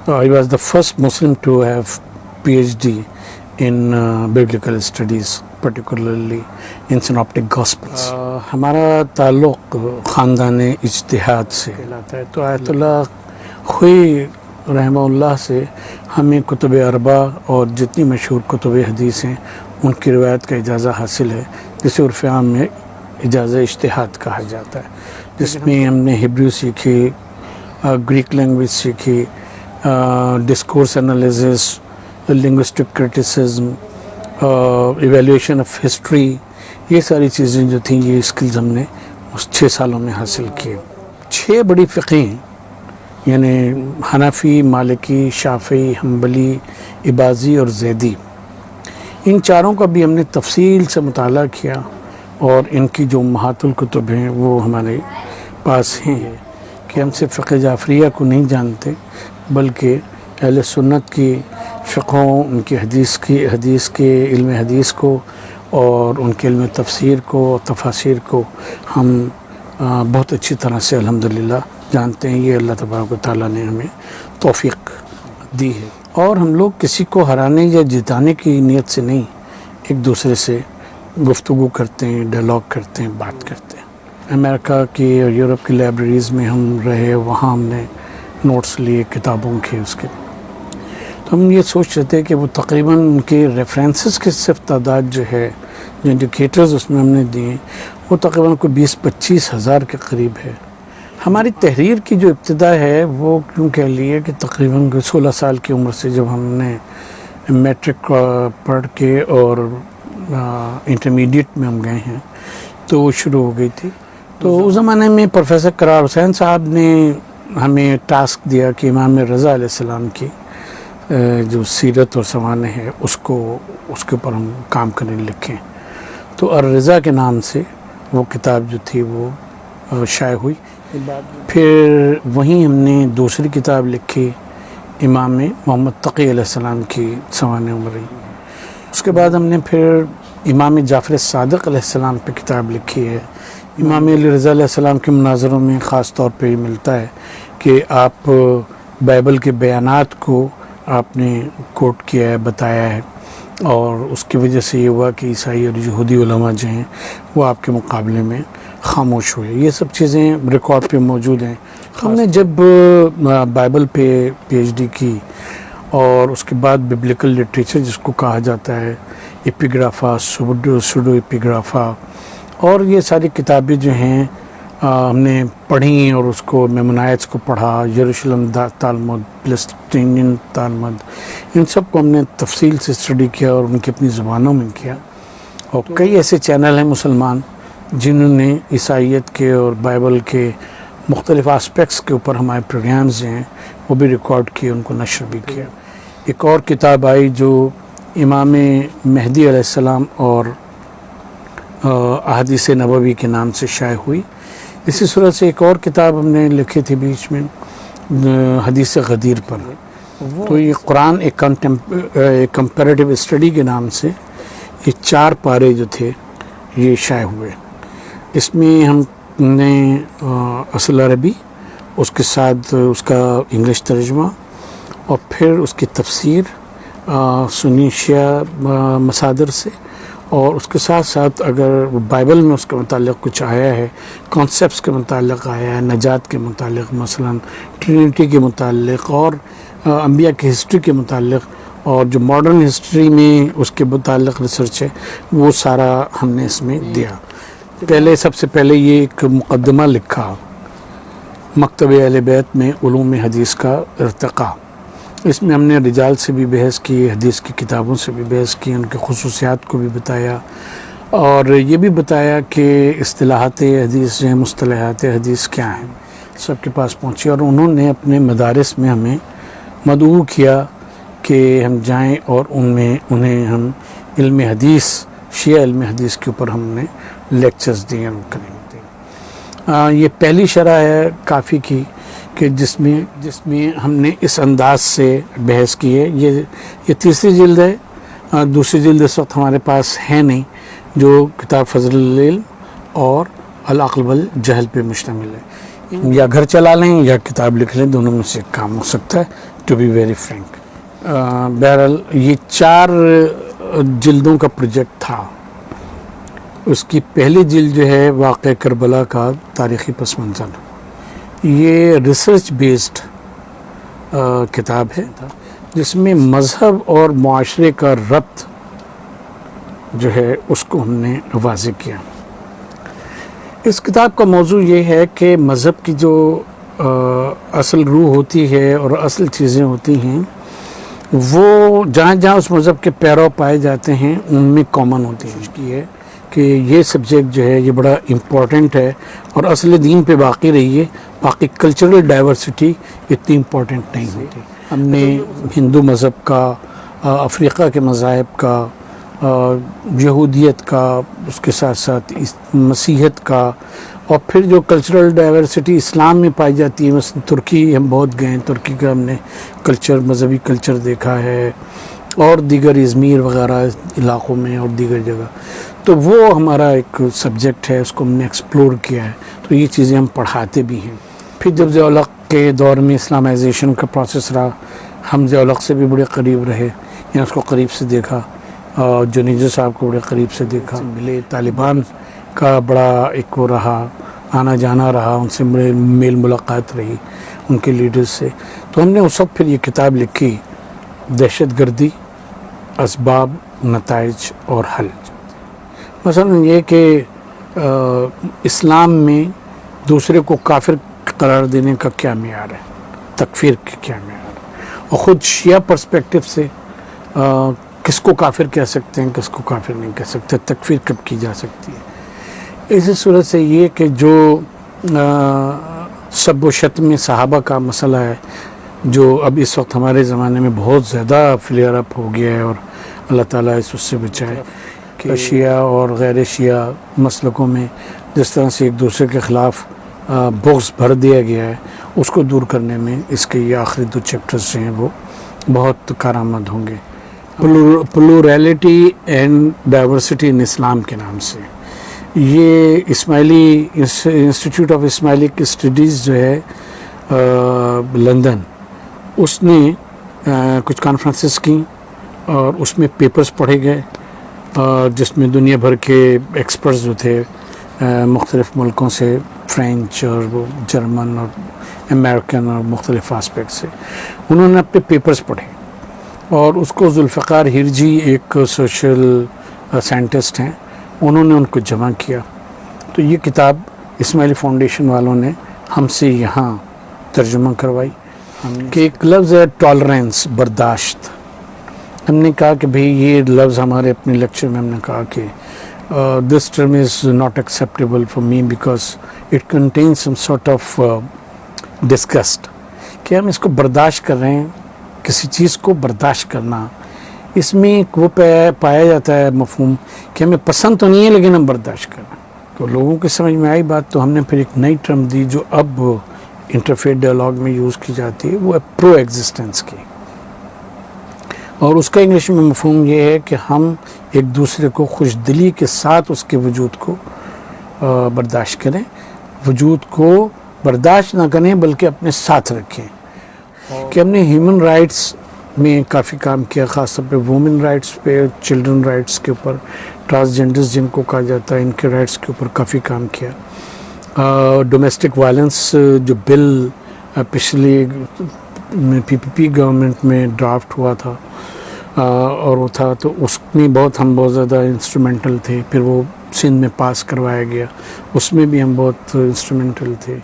I was the first Muslim to have PhD in biblical studies, particularly in synoptic gospels. ہمارا تعلق خاندان اجتہاد سے کہلاتا ہے. تو آیت اللہ خوئی رحمہ اللہ سے ہمیں کتب اربع اور جتنی مشہور کتب حدیث ہیں ان کی روایت کا اجازہ حاصل ہے، جسے عرف عام میں اجازہ اجتہاد کہا جاتا ہے، جس میں ہم نے ہبریو سیکھی، گریک لینگویج سیکھی، discourse analysis, linguistic criticism, evaluation of history, یہ ساری چیزیں جو تھیں یہ اسکلز ہم نے اس 6 سالوں میں حاصل کیے. 6 بڑی فقہ ہیں، یعنی حنفی، مالکی، شافعی، حنبلی، اباضی اور زیدی. ان چاروں کا بھی ہم نے تفصیل سے مطالعہ کیا اور ان کی جو امہات الکتب ہیں وہ ہمارے پاس ہیں کہ ہم صرف فقہ جعفریہ کو نہیں جانتے بلکہ اہل سنت کی فقہوں، ان کی حدیث کے علم حدیث کو اور ان کے علم تفسیر کو، تفاسیر کو ہم بہت اچھی طرح سے الحمدللہ جانتے ہیں. یہ اللہ تبارک و تعالیٰ نے ہمیں توفیق دی ہے. اور ہم لوگ کسی کو ہرانے یا جتانے کی نیت سے نہیں، ایک دوسرے سے گفتگو کرتے ہیں، ڈائلاگ کرتے ہیں، بات کرتے ہیں. امریکہ کی اور یورپ کی لائبریریز میں ہم رہے، وہاں ہم نے نوٹس لیے کتابوں کے اس کے. تو ہم یہ سوچ رہے تھے کہ وہ تقریباً ان کے ریفرنسز کی صرف تعداد جو ہے، جو انڈیکیٹرز اس میں ہم نے دیے، وہ تقریباً کوئی 20-25 ہزار کے قریب ہے. ہماری تحریر کی جو ابتدا ہے وہ کیوں کہہ لیے کہ تقریباً 16 سال کی عمر سے جب ہم نے میٹرک پڑھ کے اور انٹرمیڈیٹ میں ہم گئے ہیں تو وہ شروع ہو گئی تھی. تو اس زمانے میں پروفیسر قرار حسین صاحب نے ہمیں ٹاسک دیا کہ امام رضا علیہ السلام کی جو سیرت اور سوانح ہے اس کے اوپر ہم کام کرنے لکھیں. تو الرضا کے نام سے وہ کتاب جو تھی وہ شائع ہوئی. پھر وہیں ہم نے دوسری کتاب لکھی امام محمد تقی علیہ السلام کی سوانح عمری. اس کے بعد ہم نے پھر امام جعفر صادق علیہ السلام پہ کتاب لکھی ہے. امام علی رضا علیہ السلام کے مناظروں میں خاص طور پہ یہ ملتا ہے کہ آپ بائبل کے بیانات کو آپ نے کوٹ کیا ہے، بتایا ہے، اور اس کی وجہ سے یہ ہوا کہ عیسائی اور یہودی علماء جو ہیں وہ آپ کے مقابلے میں خاموش ہوئے. یہ سب چیزیں ریکارڈ پہ موجود ہیں. ہم نے جب بائبل پہ پی ایچ ڈی کی اور اس کے بعد ببلیکل لٹریچر جس کو کہا جاتا ہے، ایپیگرافا، سوڈو ایپیگرافا، اور یہ ساری کتابیں جو ہیں ہم نے پڑھیں اور اس کو میمونائٹس کو پڑھا، یروشلم تالمود، پلسٹینین تالمود، ان سب کو ہم نے تفصیل سے اسٹڈی کیا اور ان کی اپنی زبانوں میں کیا. اور کئی ایسے چینل ہیں مسلمان جنہوں نے عیسائیت کے اور بائبل کے مختلف آسپیکٹس کے اوپر ہمارے پروگرامز ہیں وہ بھی ریکارڈ کیے، ان کو نشر بھی کیا. ایک اور کتاب آئی جو امام مہدی علیہ السلام اور احادیث نبوی کے نام سے شائع ہوئی. اسی صورت سے ایک اور کتاب ہم نے لکھی تھی بیچ میں حدیث غدیر پر. تو یہ قرآن ایک کمپیریٹیو اسٹڈی کے نام سے یہ 4 پارے جو تھے یہ شائع ہوئے. اس میں ہم نے اصل عربی، اس کے ساتھ اس کا انگلش ترجمہ اور پھر اس کی تفسیر سنی شیعہ مصادر سے، اور اس کے ساتھ ساتھ اگر بائبل میں اس کے متعلق کچھ آیا ہے، کانسیپٹس کے متعلق آیا ہے، نجات کے متعلق، مثلا ٹرینٹی کے متعلق اور انبیاء کی ہسٹری کے متعلق، اور جو ماڈرن ہسٹری میں اس کے متعلق ریسرچ ہے وہ سارا ہم نے اس میں دیا. سب سے پہلے یہ ایک مقدمہ لکھا، مکتب اہل بیت میں علوم حدیث کا ارتقاء. اس میں ہم نے رجال سے بھی بحث کی، حدیث کی کتابوں سے بھی بحث کی، ان کے خصوصیات کو بھی بتایا، اور یہ بھی بتایا کہ اصطلاحات حدیث جو ہیں، مصطلحات حدیث کیا ہیں، سب کے پاس پہنچی. اور انہوں نے اپنے مدارس میں ہمیں مدعو کیا کہ ہم جائیں اور انہیں ہم علم حدیث، شیعہ علم حدیث کے اوپر ہم نے لیکچرز دیے کریں. یہ پہلی شرح ہے کافی کی کہ جس میں ہم نے اس انداز سے بحث کی ہے. یہ تیسری جلد ہے. دوسری جلد اس وقت ہمارے پاس ہے نہیں، جو کتاب فضل العلم اور العقل والجہل پہ مشتمل ہے. یا گھر چلا لیں یا کتاب لکھ لیں، دونوں میں سے کام ہو سکتا ہے. To be very frank. بہرحال یہ 4 جلدوں کا پروجیکٹ تھا. اس کی پہلی جلد جو ہے واقعہ کربلا کا تاریخی پس منظر. یہ ریسرچ بیسڈ کتاب ہے جس میں مذہب اور معاشرے کا ربط جو ہے اس کو ہم نے واضح کیا. اس کتاب کا موضوع یہ ہے کہ مذہب کی جو اصل روح ہوتی ہے اور اصل چیزیں ہوتی ہیں وہ جہاں جہاں اس مذہب کے پیرو پائے جاتے ہیں ان میں کامن ہوتی ہیں. کی ہے کہ یہ سبجیکٹ جو ہے یہ بڑا امپورٹنٹ ہے اور اصل دین پہ باقی رہی ہے. باقی کلچرل ڈائیورسٹی اتنی امپورٹنٹ نہیں ہوتی. ہم نے ہندو مذہب کا، افریقہ کے مذاہب کا، یہودیت کا، اس کے ساتھ ساتھ مسیحیت کا، اور پھر جو کلچرل ڈائیورسٹی اسلام میں پائی جاتی ہے. مثلا ترکی ہم بہت گئے ہیں، ترکی کا ہم نے کلچر، مذہبی کلچر دیکھا ہے، اور دیگر ازمیر وغیرہ علاقوں میں اور دیگر جگہ. تو وہ ہمارا ایک سبجیکٹ ہے، اس کو ہم نے ایکسپلور کیا ہے. تو یہ چیزیں ہم پڑھاتے بھی ہیں. پھر جب ضیاء الحق کے دور میں اسلامائزیشن کا پروسیس رہا، ہم ضیاء الحق سے بھی بڑے قریب رہے، یعنی اس کو قریب سے دیکھا. جنیجو صاحب کو بڑے قریب سے دیکھا، ملے. طالبان کا بڑا ایک وہ رہا، آنا جانا رہا، ان سے بڑے میل ملاقات رہی ان کے لیڈرز سے. تو ہم نے اس وقت پھر یہ کتاب لکھی، دہشت گردی، اسباب، نتائج اور حل. مثلا یہ کہ اسلام میں دوسرے کو کافر قرار دینے کا کیا معیار ہے، تکفیر کا کیا معیار ہے، اور خود شیعہ پرسپیکٹو سے کس کو کافر کہہ سکتے ہیں، کس کو کافر نہیں کہہ سکتے، تکفیر کب کی جا سکتی ہے. اسی صورت سے یہ کہ جو سب و شتم صحابہ کا مسئلہ ہے جو اب اس وقت ہمارے زمانے میں بہت زیادہ فلیئر اپ ہو گیا ہے، اور اللہ تعالیٰ اس سے بچائے کہ شیعہ اور غیر شیعہ مسلکوں میں جس طرح سے ایک دوسرے کے خلاف بغض بھر دیا گیا ہے، اس کو دور کرنے میں اس کے یہ آخری 2 چیپٹرز ہیں وہ بہت کارآمد ہوں گے. پلورلٹی اینڈ ڈائیورسٹی ان اسلام کے نام سے یہ اسماعیلی انسٹیٹیوٹ آف اسماعیلک اسٹڈیز جو ہے لندن، اس نے کچھ کانفرنسز کی اور اس میں پیپرز پڑھے گئے جس میں دنیا بھر کے ایکسپرٹس جو تھے مختلف ملکوں سے، فرینچ اور جرمن اور امریکن اور مختلف آسپیکٹ سے، انہوں نے اپنے پیپرز پڑھے. اور اس کو ذوالفقار ہرجی ایک سوشل سائنٹسٹ ہیں، انہوں نے ان کو جمع کیا. تو یہ کتاب اسماعیلی فاؤنڈیشن والوں نے ہم سے یہاں ترجمہ کروائی. کہ ایک لفظ ہے ٹالرنس، برداشت. ہم نے کہا کہ بھئی یہ لفظ ہمارے اپنے لیکچر میں ہم نے کہا کہ this term is not acceptable for me because it contains some sort of disgust. کہ ہم اس کو برداشت کر رہے ہیں، کسی چیز کو برداشت کرنا، اس میں وہ پایا جاتا ہے مفہوم کہ ہمیں پسند تو نہیں ہے لیکن ہم برداشت کرنا. تو لوگوں کی سمجھ میں آئی بات، تو ہم نے پھر ایک نئی ٹرم دی جو اب انٹرفیتھ ڈائلاگ میں یوز کی جاتی ہے، وہ ہے پرو ایگزسٹنس کی. اور اس کا انگلش میں مفہوم یہ ہے کہ ہم ایک دوسرے کو خوش دلی کے ساتھ اس کے وجود کو برداشت کریں، وجود کو برداشت نہ کریں بلکہ اپنے ساتھ رکھیں. کہ ہم نے ہیومن رائٹس میں کافی کام کیا، خاص طور پہ وومن رائٹس پہ، چلڈرن رائٹس کے اوپر، ٹرانسجینڈرز جن کو کہا جاتا ہے ان کے رائٹس کے اوپر کافی کام کیا. ڈومیسٹک وائلنس جو بل پچھلی پی پی پی گورنمنٹ میں ڈرافٹ ہوا تھا اور وہ تھا، تو اس میں ہم بہت زیادہ انسٹرومنٹل تھے. پھر وہ سندھ میں پاس کروایا گیا، اس میں بھی ہم بہت انسٹرومنٹل تھے.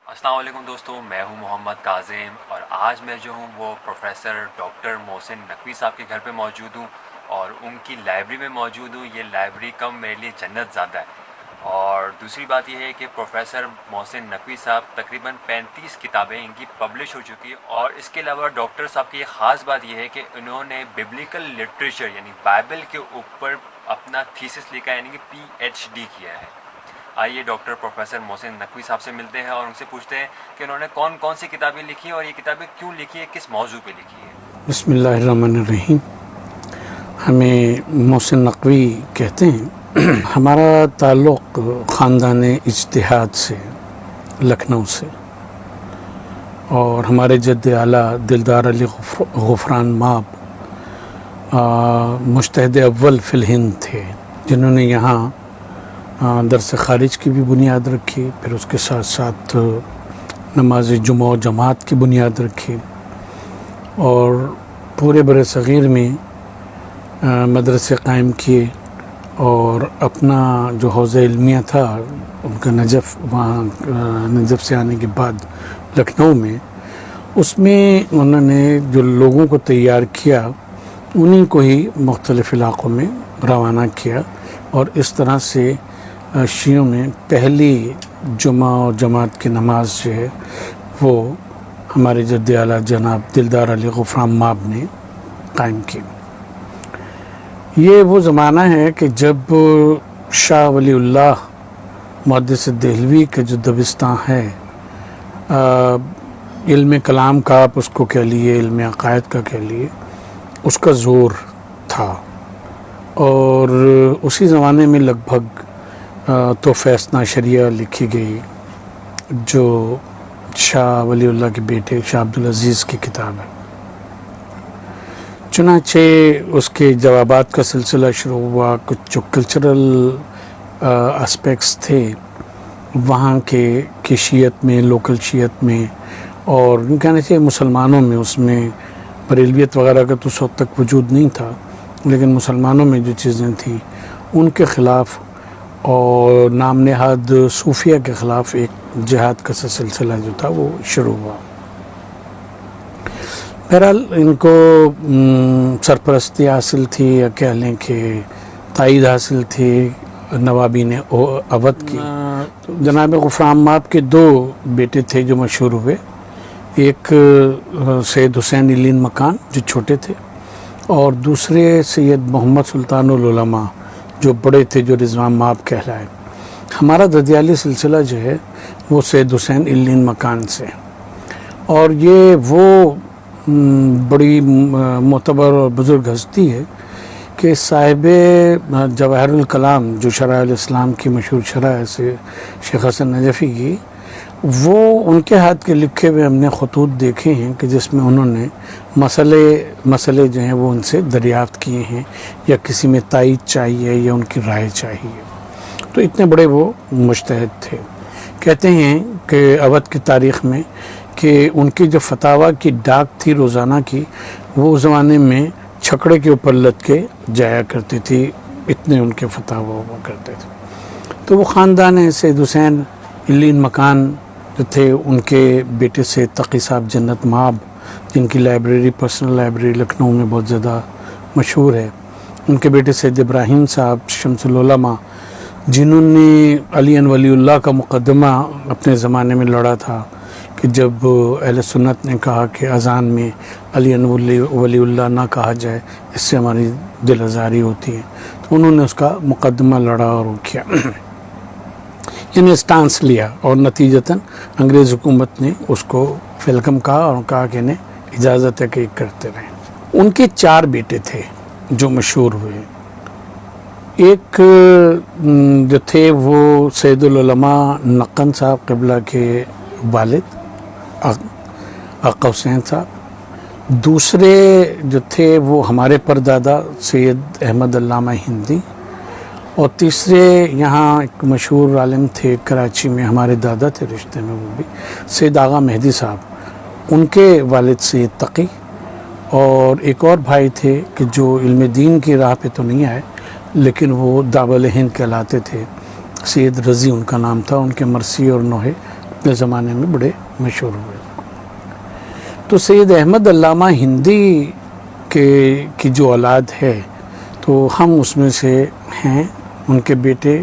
السلام علیکم دوستوں، میں ہوں محمد کاظم، اور آج میں جو ہوں وہ پروفیسر ڈاکٹر محسن نقوی صاحب کے گھر پہ موجود ہوں اور ان کی لائبریری میں موجود ہوں. یہ لائبریری کم میرے لیے جنت زیادہ ہے. اور دوسری بات یہ ہے کہ پروفیسر محسن نقوی صاحب تقریباً 35 کتابیں ان کی پبلش ہو چکی ہے. اور اس کے علاوہ ڈاکٹر صاحب کی ایک خاص بات یہ ہے کہ انہوں نے ببلیکل لٹریچر یعنی بائبل کے اوپر اپنا تھیسس لکھا ہے، یعنی کہ PhD کیا ہے. آئیے ڈاکٹر پروفیسر محسن نقوی صاحب سے ملتے ہیں اور ان سے پوچھتے ہیں کہ انہوں نے کون کون سی کتابیں لکھی ہیں اور یہ کتابیں کیوں لکھی ہیں، کس موضوع پہ لکھی ہے. بسم اللہ الرحمن الرحیم. ہمیں محسن نقوی کہتے ہیں. ہمارا تعلق خاندان اجتہاد سے. لکھنؤ سے، اور ہمارے جد اعلیٰ دلدار علی غفران ماب مجتہد اول فی الہند تھے، جنہوں نے یہاں درس خارج کی بھی بنیاد رکھی، پھر اس کے ساتھ ساتھ نماز جمعہ و جماعت کی بنیاد رکھی، اور پورے بر صغیر میں مدرسے قائم کیے، اور اپنا جو حوزہ علمیہ تھا ان کا نجف، وہاں نجف سے آنے کے بعد لکھنؤ میں، اس میں انہوں نے جو لوگوں کو تیار کیا انہیں کو ہی مختلف علاقوں میں روانہ کیا، اور اس طرح سے شیعوں میں پہلی جمعہ اور جماعت کی نماز جو ہے وہ ہمارے جد اعلیٰ جناب دلدار علی غفران ماب نے قائم کی۔ یہ وہ زمانہ ہے کہ جب شاہ ولی اللہ محدث دہلوی کا جو دبستان ہے، علم کلام کا آپ اس کو کہہ لیے، علم عقائد کا کہہ لیے، اس کا زور تھا، اور اسی زمانے میں لگ بھگ تحفہ اثنا عشریہ لکھی گئی، جو شاہ ولی اللہ کے بیٹے شاہ عبدالعزیز کی کتاب ہے۔ چنانچہ اس کے جوابات کا سلسلہ شروع ہوا، کچھ جو کلچرل اسپیکٹس تھے وہاں کے شیعت میں، لوکل شیعت میں، اور کہنا چاہیے مسلمانوں میں، اس میں بریلویت وغیرہ کا تو اس وقت تک وجود نہیں تھا، لیکن مسلمانوں میں جو چیزیں تھیں ان کے خلاف اور نام نہاد صوفیہ کے خلاف ایک جہاد کا سلسلہ جو تھا وہ شروع ہوا۔ بہرحال ان کو سرپرستی حاصل تھی، یا کہہ لیں کہ تائید حاصل تھی نوابین اودھ کی۔ جناب غفران ماب کے دو بیٹے تھے جو مشہور ہوئے، ایک سید حسین علین مکان جو چھوٹے تھے، اور دوسرے سید محمد سلطان العلماء جو بڑے تھے، جو رضوان ماب کہلائے۔ ہمارا ددیالی سلسلہ جو ہے وہ سید حسین علین مکان سے، اور یہ وہ بڑی معتبر اور بزرگ ہستی ہے کہ صاحب جواہر الکلام جو شرح الاسلام کی مشہور شرح ہے سے شیخ حسن نجفی کی، وہ ان کے ہاتھ کے لکھے ہوئے ہم نے خطوط دیکھے ہیں کہ جس میں انہوں نے مسئلے جو ہیں وہ ان سے دریافت کیے ہیں، یا کسی میں تائید چاہیے یا ان کی رائے چاہیے، تو اتنے بڑے وہ مجتہد تھے۔ کہتے ہیں کہ اودھ کی تاریخ میں کہ ان کی جو فتاویٰ کی ڈاک تھی روزانہ کی، وہ اس زمانے میں چھکڑے کے اوپر لد کے جایا کرتی تھی، اتنے ان کے فتاویٰ ہوا کرتے تھے۔ تو وہ خاندان ہے سید حسین علین مکان جو تھے، ان کے بیٹے سید تقی صاحب جنت ماب، جن کی لائبریری پرسنل لائبریری لکھنؤ میں بہت زیادہ مشہور ہے، ان کے بیٹے سید ابراہیم صاحب شمس العلماء، جنہوں نے علی ولی اللہ کا مقدمہ اپنے زمانے میں لڑا تھا کہ جب اہل سنت نے کہا کہ اذان میں علی ولی اللہ نہ کہا جائے، اس سے ہماری دل آزاری ہوتی ہے، تو انہوں نے اس کا مقدمہ لڑا اور کیا، یعنی اسٹانس لیا، اور نتیجتاً انگریز حکومت نے اس کو ویلکم کہا اور کہا کہ انہیں اجازت ہے کہ یہ کرتے رہیں۔ ان کے 4 بیٹے تھے جو مشہور ہوئے۔ ایک جو تھے وہ سید العلماء نقن صاحب قبلہ کے والد آقا حسین صاحب، دوسرے جو تھے وہ ہمارے پردادا سید احمد علامہ ہندی، اور تیسرے یہاں ایک مشہور عالم تھے کراچی میں، ہمارے دادا تھے رشتے میں وہ بھی، سید آغا مہدی صاحب، ان کے والد سید تقی، اور ایک اور بھائی تھے کہ جو علم دین کی راہ پہ تو نہیں آئے لیکن وہ دعوت ہند کہلاتے تھے، سید رضی ان کا نام تھا، ان کے مرثی اور نوحے اپنے زمانے میں بڑے مشہور ہوئے۔ تو سید احمد علامہ ہندی کی جو اولاد ہے تو ہم اس میں سے ہیں۔ ان کے بیٹے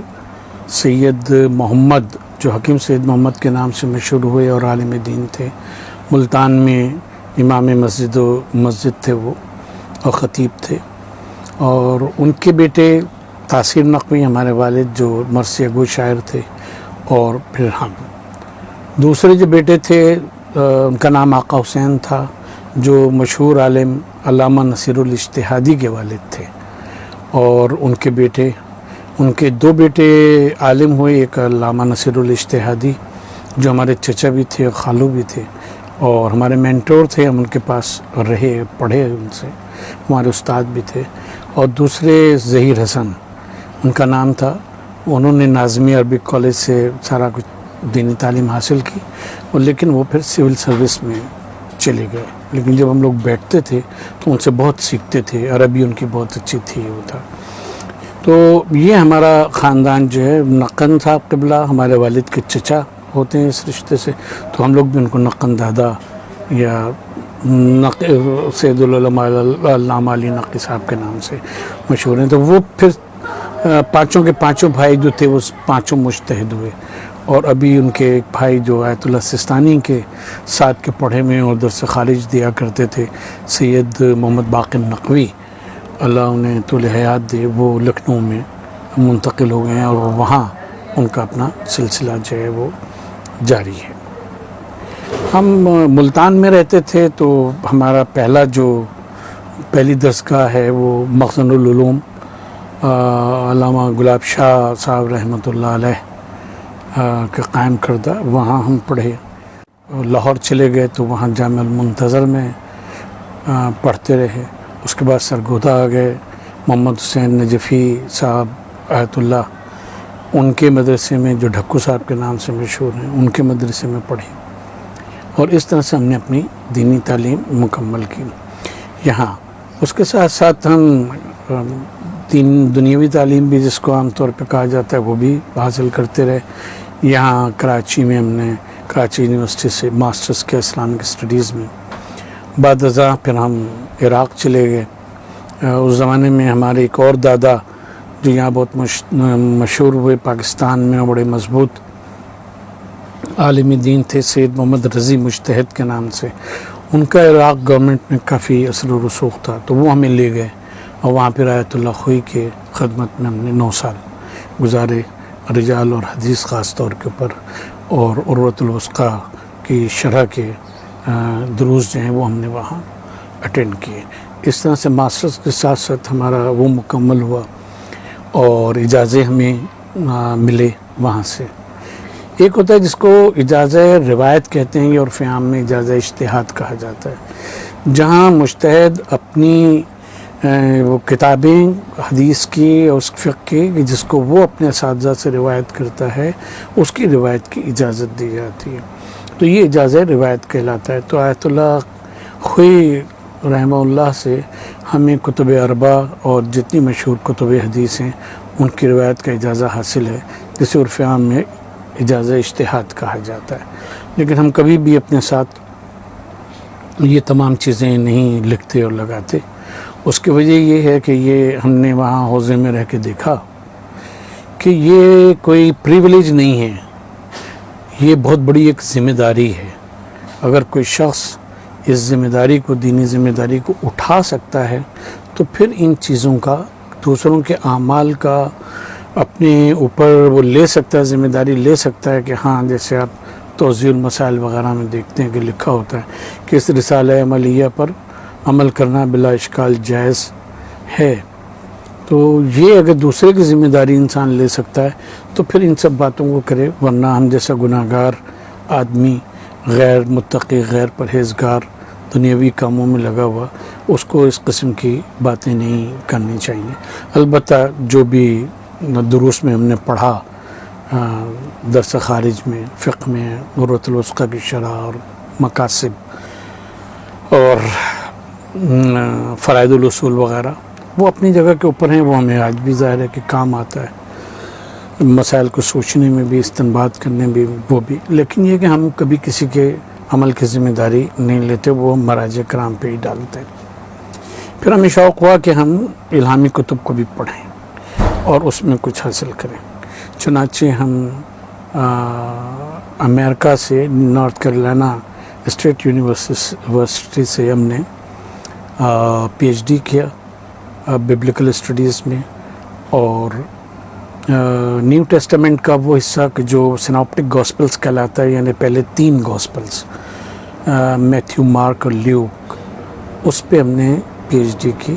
سید محمد جو حکیم سید محمد کے نام سے مشہور ہوئے اور عالم دین تھے، ملتان میں امام مسجد تھے وہ، اور خطیب تھے، اور ان کے بیٹے تاثیر نقوی ہمارے والد جو مرثیہ گو شاعر تھے، اور پھر ہم۔ دوسرے جو بیٹے تھے ان کا نام آقا حسین تھا، جو مشہور عالم علامہ نصیر الاجتہادی کے والد تھے، اور ان کے 2 بیٹے عالم ہوئے، ایک علامہ نصیر الاجتہادی جو ہمارے چچا بھی تھے اور خالو بھی تھے اور ہمارے مینٹور تھے، ہم ان کے پاس رہے، پڑھے ان سے، ہمارے استاد بھی تھے. اور دوسرے ظہیر حسن ان کا نام تھا. انہوں نے ناظمی عربک کالج سے سارا کچھ دینی تعلیم حاصل کی، اور لیکن وہ پھر سول سروس میں چلے گئے. لیکن جب ہم لوگ بیٹھتے تھے تو ان سے بہت سیکھتے تھے، عربی ان کی بہت اچھی تھی. وہ تھا تو یہ ہمارا خاندان جو ہے، نقن صاحب قبلہ ہمارے والد کے چچا ہوتے ہیں اس رشتے سے، تو ہم لوگ بھی ان کو نقن دادا یا سید العلماء علامہ علی نقی صاحب کے نام سے مشہور ہیں. تو وہ پھر پانچوں کے پانچوں بھائی جو تھے وہ پانچوں مجتہد ہوئے، اور ابھی ان کے ایک بھائی جو آیت اللہ سستانی کے ساتھ کے پڑھے میں اور درس خارج دیا کرتے تھے، سید محمد باقر نقوی، اللہ انہیں طول حیات دے، وہ لکھنؤ میں منتقل ہو گئے ہیں اور وہاں ان کا اپنا سلسلہ جو ہے وہ جاری ہے. ہم ملتان میں رہتے تھے تو ہمارا پہلی درسگاہ ہے وہ مخزن العلوم علامہ گلاب شاہ صاحب رحمۃ اللہ علیہ کے قائم کردہ، وہاں ہم پڑھے. لاہور چلے گئے تو وہاں جامع المنتظر میں پڑھتے رہے. اس کے بعد سرگودا آ گئے، محمد حسین نجفی صاحب آیت اللہ، ان کے مدرسے میں جو ڈھکو صاحب کے نام سے مشہور ہیں، ان کے مدرسے میں پڑھے. اور اس طرح سے ہم نے اپنی دینی تعلیم مکمل کی یہاں. اس کے ساتھ ساتھ ہم دنیاوی تعلیم بھی، جس کو عام طور پہ کہا جاتا ہے، وہ بھی حاصل کرتے رہے. یہاں کراچی میں ہم نے کراچی یونیورسٹی سے ماسٹرز کیا اسلامک اسٹڈیز میں. بعد ازاں پھر ہم عراق چلے گئے. اس زمانے میں ہمارے ایک اور دادا جو یہاں بہت مشہور ہوئے پاکستان میں اور بڑے مضبوط عالم دین تھے، سید محمد رضی مجتہد کے نام سے. ان کا عراق گورنمنٹ میں کافی اثر و رسوخ تھا، تو وہ ہمیں لے گئے اور وہاں پھر آیت اللہ خوئی کے خدمت میں ہم نے 9 سال گزارے، رجال اور حدیث خاص طور کے اوپر، اور عروۃ الوثقیٰ کی شرح کے دروس جو ہیں وہ ہم نے وہاں اٹینڈ کیے. اس طرح سے ماسٹرز کے ساتھ ساتھ ہمارا وہ مکمل ہوا اور اجازے ہمیں ملے وہاں سے. ایک ہوتا ہے جس کو اجازہ روایت کہتے ہیں، اور عرف عام میں اجازہ اجتہاد کہا جاتا ہے، جہاں مجتہد اپنی وہ کتابیں حدیث کی اور اس فقہ کی جس کو وہ اپنے اساتذہ سے روایت کرتا ہے، اس کی روایت کی اجازت دی جاتی ہے. تو یہ اجازہ روایت کہلاتا ہے. تو آیت اللہ خوئی رحمہ اللہ سے ہمیں کتب اربع اور جتنی مشہور کتب حدیث ہیں ان کی روایت کا اجازہ حاصل ہے، جسے عرف عام میں اجازہ اجتہاد کہا جاتا ہے. لیکن ہم کبھی بھی اپنے ساتھ یہ تمام چیزیں نہیں لکھتے اور لگاتے. اس کی وجہ یہ ہے کہ یہ ہم نے وہاں حوزے میں رہ کے دیکھا کہ یہ کوئی پریویلیج نہیں ہے، یہ بہت بڑی ایک ذمہ داری ہے. اگر کوئی شخص اس ذمہ داری کو، دینی ذمہ داری کو اٹھا سکتا ہے، تو پھر ان چیزوں کا، دوسروں کے اعمال کا اپنے اوپر وہ لے سکتا ہے، ذمہ داری لے سکتا ہے. کہ ہاں، جیسے آپ توضیح المسائل وغیرہ میں دیکھتے ہیں کہ لکھا ہوتا ہے کہ اس رسالہ عملیہ پر عمل کرنا بلا اشکال جائز ہے. تو یہ اگر دوسرے کی ذمہ داری انسان لے سکتا ہے تو پھر ان سب باتوں کو کرے. ورنہ ہم جیسا گناہ گار آدمی، غیر متقی، غیر پرہیزگار، دنیاوی کاموں میں لگا ہوا، اس کو اس قسم کی باتیں نہیں کرنی چاہیے. البتہ جو بھی دروس میں ہم نے پڑھا، درس خارج میں، فقہ میں، عروۃ الوثقیٰ کی شرح اور مقاصد اور فرائض الاصول وغیرہ، وہ اپنی جگہ کے اوپر ہیں. وہ ہمیں آج بھی ظاہر ہے کہ کام آتا ہے، مسائل کو سوچنے میں بھی، استنباط کرنے میں بھی، وہ بھی. لیکن یہ کہ ہم کبھی کسی کے عمل کی ذمہ داری نہیں لیتے، وہ مراجع کرام پہ ہی ڈالتے ہیں. پھر ہمیں شوق ہوا کہ ہم الہامی کتب کو بھی پڑھیں اور اس میں کچھ حاصل کریں. چنانچہ ہم امریکہ سے، نارتھ کیرولینا اسٹیٹ یونیورسٹی سے ہم نے پی ایچ ڈی کیا ببلیکل اسٹڈیز میں. اور نیو ٹیسٹامنٹ کا وہ حصہ جو سیناپٹک گاسپلز کہلاتا ہے، یعنی پہلے 3 گاسپلز، میتھیو، مارک اور لیوک، اس پہ ہم نے پی ایچ ڈی کی.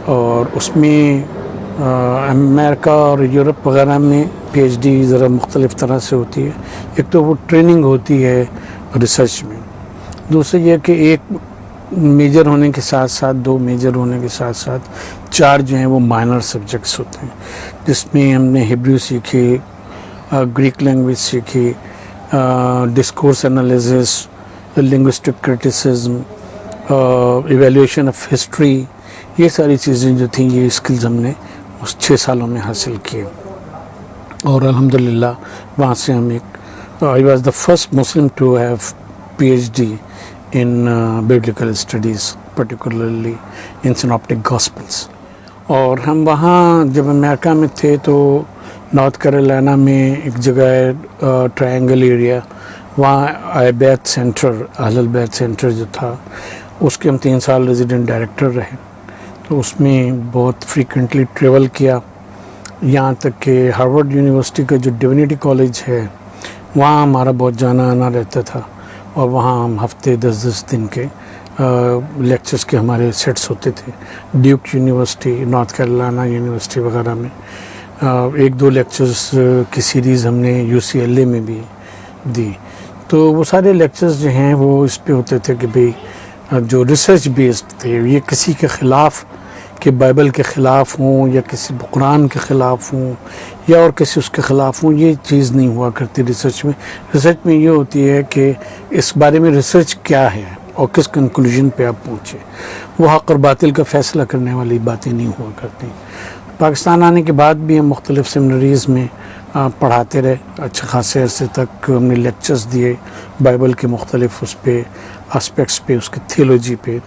اور اس میں امریکہ اور یورپ وغیرہ میں پی ایچ ڈی ذرا مختلف طرح سے ہوتی ہے. ایک تو وہ ٹریننگ ہوتی ہے ریسرچ میں، دوسرا یہ کہ ایک میجر ہونے کے ساتھ ساتھ 2 میجر ہونے کے ساتھ ساتھ 4 جو ہیں وہ مائنر سبجیکٹس ہوتے ہیں، جس میں ہم نے ہیبریو سیکھی، گریک لینگویج سیکھی، discourse analysis, linguistic criticism, evaluation of history, یہ ساری چیزیں جو تھیں یہ اسکلز ہم نے اس 6 سالوں میں حاصل کیے. اور الحمدللہ وہاں سے ہم ایک I was the first Muslim to have P H D in biblical studies, particularly in synoptic gospels. اور ہم وہاں جب امریکہ میں تھے تو نارتھ کیرولینا میں ایک جگہ ہے ٹرائنگل ایریا، وہاں اہل بیت سینٹر جو تھا اس کے ہم 3 سال ریزیڈنٹ ڈائریکٹر رہے. تو اس میں بہت فریکوینٹلی ٹریول کیا، یہاں تک کہ ہارورڈ یونیورسٹی کا جو ڈیونٹی کالج ہے وہاں ہمارا بہت جانا آنا رہتا تھا، اور وہاں ہم ہفتے 10 دن کے لیکچرز کے ہمارے سیٹس ہوتے تھے. Duke university, north Carolina university وغیرہ میں 1-2 لیکچرز کی سیریز ہم نے UCLA میں بھی دی. تو وہ سارے لیکچرز جو ہیں وہ اس پہ ہوتے تھے کہ بھئی جو ریسرچ بیسڈ تھے، یہ کسی کے خلاف کہ بائبل کے خلاف ہوں یا کسی قرآن کے خلاف ہوں یا اور کسی اس کے خلاف ہوں، یہ چیز نہیں ہوا کرتی ریسرچ میں. ریسرچ میں یہ ہوتی ہے کہ اس بارے میں ریسرچ کیا ہے اور کس کنکلوژن پہ آپ پہنچے. وہ حق اور باطل کا فیصلہ کرنے والی باتیں نہیں ہوا کرتی. پاکستان آنے کے بعد بھی ہم مختلف سیمنریز میں پڑھاتے رہے، اچھے خاصے عرصے تک ہم نے لیکچرز دیے بائبل کے مختلف اس پہ اسپیکٹس پہ، اس کی تھیولوجی پہ.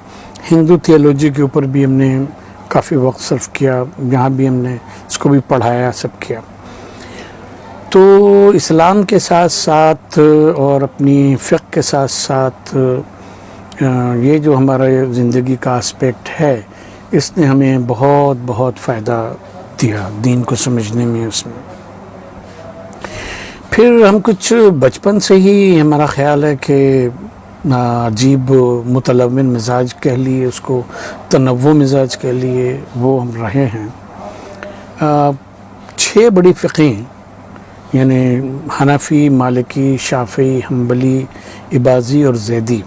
ہندو تھیولوجی کے اوپر بھی ہم نے کافی وقت صرف کیا، یہاں بھی ہم نے اس کو بھی پڑھایا، سب کیا. تو اسلام کے ساتھ ساتھ اور اپنی فقہ کے ساتھ ساتھ یہ جو ہمارا زندگی کا اسپیکٹ ہے، اس نے ہمیں بہت بہت فائدہ دیا دین کو سمجھنے میں. اس میں پھر ہم کچھ بچپن سے ہی ہمارا خیال ہے کہ عجیب متلون مزاج کہہ لیے، اس کو تنوع مزاج کہہ لیے، وہ ہم رہے ہیں. 6 بڑی فقہیں یعنی حنفی، مالکی، شافعی، حنبلی، اباضی اور زیدی،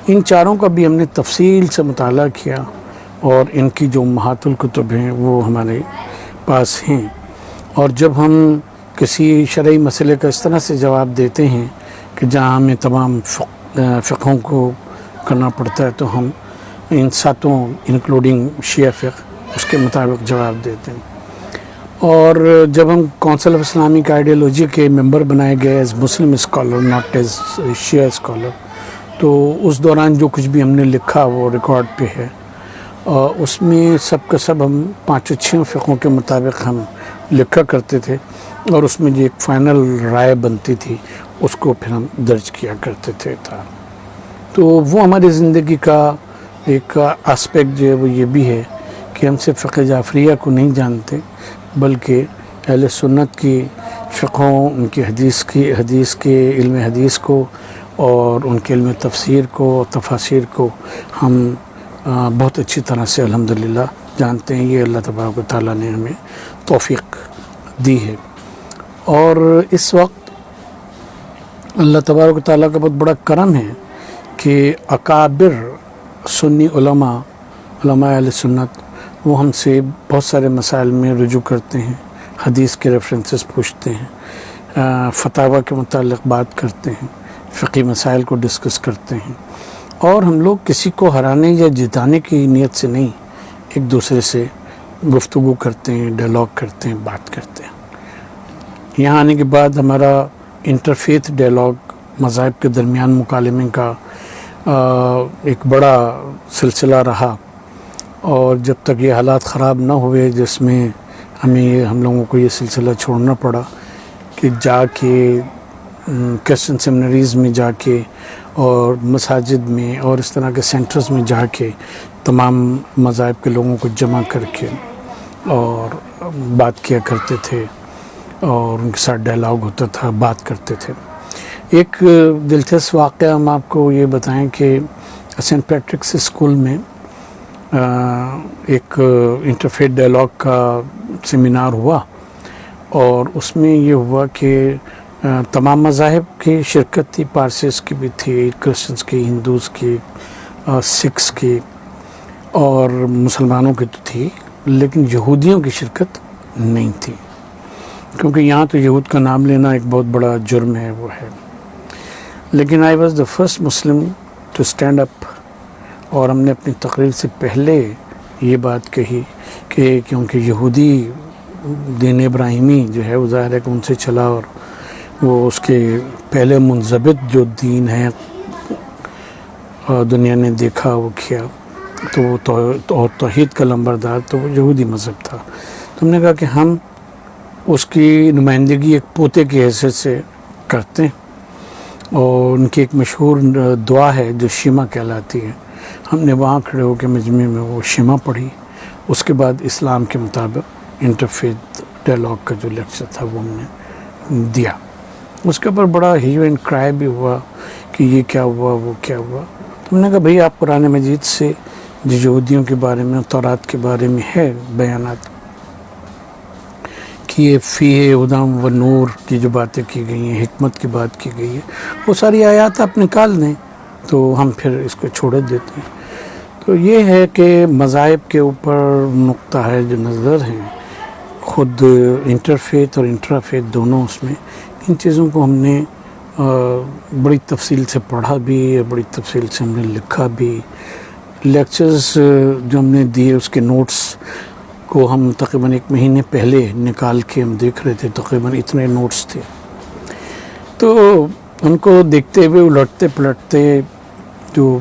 ان چاروں کا بھی ہم نے تفصیل سے مطالعہ کیا، اور ان کی جو امہات الکتب ہیں وہ ہمارے پاس ہیں. اور جب ہم کسی شرعی مسئلے کا اس طرح سے جواب دیتے ہیں کہ جہاں ہمیں تمام فقہوں کو کرنا پڑتا ہے، تو ہم ان 7 انکلوڈنگ شیعہ فقہ اس کے مطابق جواب دیتے ہیں. اور جب ہم کونسل آف اسلامک آئیڈیالوجی کے ممبر بنائے گئے as Muslim scholar not as Shia scholar, تو اس دوران جو کچھ بھی ہم نے لکھا وہ ریکارڈ پہ ہے. اس میں سب کا سب ہم 5-6 فقہوں کے مطابق ہم لکھا کرتے تھے، اور اس میں جو ایک فائنل رائے بنتی تھی اس کو پھر ہم درج کیا کرتے تھے. تو وہ ہماری زندگی کا ایک اسپیکٹ جو ہے وہ یہ بھی ہے کہ ہم صرف فقہ جعفریہ کو نہیں جانتے، بلکہ اہل سنت کی فقہوں، ان کی حدیث کے علم حدیث کو اور ان کے علم تفسیر کو، تفاسیر کو ہم بہت اچھی طرح سے الحمدللہ جانتے ہیں. یہ اللہ تبارک و تعالیٰ نے ہمیں توفیق دی ہے. اور اس وقت اللہ تبارک و تعالیٰ کا بہت بڑا کرم ہے کہ اکابر سنی علماء اہل سنت وہ ہم سے بہت سارے مسائل میں رجوع کرتے ہیں، حدیث کے ریفرنسز پوچھتے ہیں، فتاویٰ کے متعلق بات کرتے ہیں، فقہی مسائل کو ڈسکس کرتے ہیں. اور ہم لوگ کسی کو ہرانے یا جتانے کی نیت سے نہیں، ایک دوسرے سے گفتگو کرتے ہیں، ڈائلاگ کرتے ہیں، بات کرتے ہیں. یہاں آنے کے بعد ہمارا انٹرفیتھ ڈائلاگ، مذاہب کے درمیان مکالمے کا ایک بڑا سلسلہ رہا. اور جب تک یہ حالات خراب نہ ہوئے جس میں ہم لوگوں کو یہ سلسلہ چھوڑنا پڑا کہ جا کے کرسچن سیمنریز میں جا کے اور مساجد میں اور اس طرح کے سینٹرز میں جا کے تمام مذاہب کے لوگوں کو جمع کر کے اور بات کیا کرتے تھے، اور ان کے ساتھ ڈائلاگ ہوتا تھا، بات کرتے تھے. ایک دلچسپ واقعہ ہم آپ کو یہ بتائیں کہ سینٹ پیٹرکس اسکول میں ایک انٹرفیتھ ڈائلاگ کا سیمینار ہوا، اور اس میں یہ ہوا کہ تمام مذاہب کی شرکت تھی، پارسیز کی بھی تھی، کرسچنس کی، ہندوز کی، سکھس کی، اور مسلمانوں کی تو تھی، لیکن یہودیوں کی شرکت نہیں تھی، کیونکہ یہاں تو یہود کا نام لینا ایک بہت بڑا جرم ہے، وہ ہے۔ لیکن I was the first Muslim to stand up, اور ہم نے اپنی تقریر سے پہلے یہ بات کہی کہ کیونکہ یہودی دین ابراہیمی جو ہے وہ ظاہر ہے کہ ان سے چلا، اور وہ اس کے پہلے منضبط جو دین ہے دنیا نے دیکھا وہ کیا، تو وہ توحید کا لمبردار، تو وہ یہودی مذہب تھا۔ تو ہم نے کہا کہ ہم اس کی نمائندگی ایک پوتے کی حیثیت سے کرتے ہیں، اور ان کی ایک مشہور دعا ہے جو شیما کہلاتی ہے، ہم نے وہاں کھڑے ہو کے مجمع میں وہ شیما پڑھی، اس کے بعد اسلام کے مطابق انٹرفیتھ ڈائلاگ کا جو لیکچر تھا وہ ہم نے دیا۔ اس کے اوپر بڑا ہیو اینڈ کرائے بھی ہوا کہ یہ کیا ہوا، وہ کیا ہوا۔ تو ہم نے کہا بھئی آپ قرآن مجید سے جو یہودیوں کے بارے میں، تورات کے بارے میں ہے بیانات، کہ یہ فیہ ہدی و نور کی جو باتیں کی گئی ہیں، حکمت کی بات کی گئی ہے، وہ ساری آیات آپ نکال دیں تو ہم پھر اس کو چھوڑ دیتے ہیں۔ تو یہ ہے کہ مذاہب کے اوپر نقطہ ہے جو نظر ہیں، خود انٹرفیتھ اور انٹرافیتھ دونوں، اس میں ان چیزوں کو ہم نے بڑی تفصیل سے پڑھا بھی، بڑی تفصیل سے ہم نے لکھا بھی۔ لیکچرز جو ہم نے دیے اس کے نوٹس کو ہم تقریباً 1 مہینے پہلے نکال کے ہم دیکھ رہے تھے، تقریباً اتنے نوٹس تھے۔ تو ان کو دیکھتے ہوئے الٹتے پلٹتے جو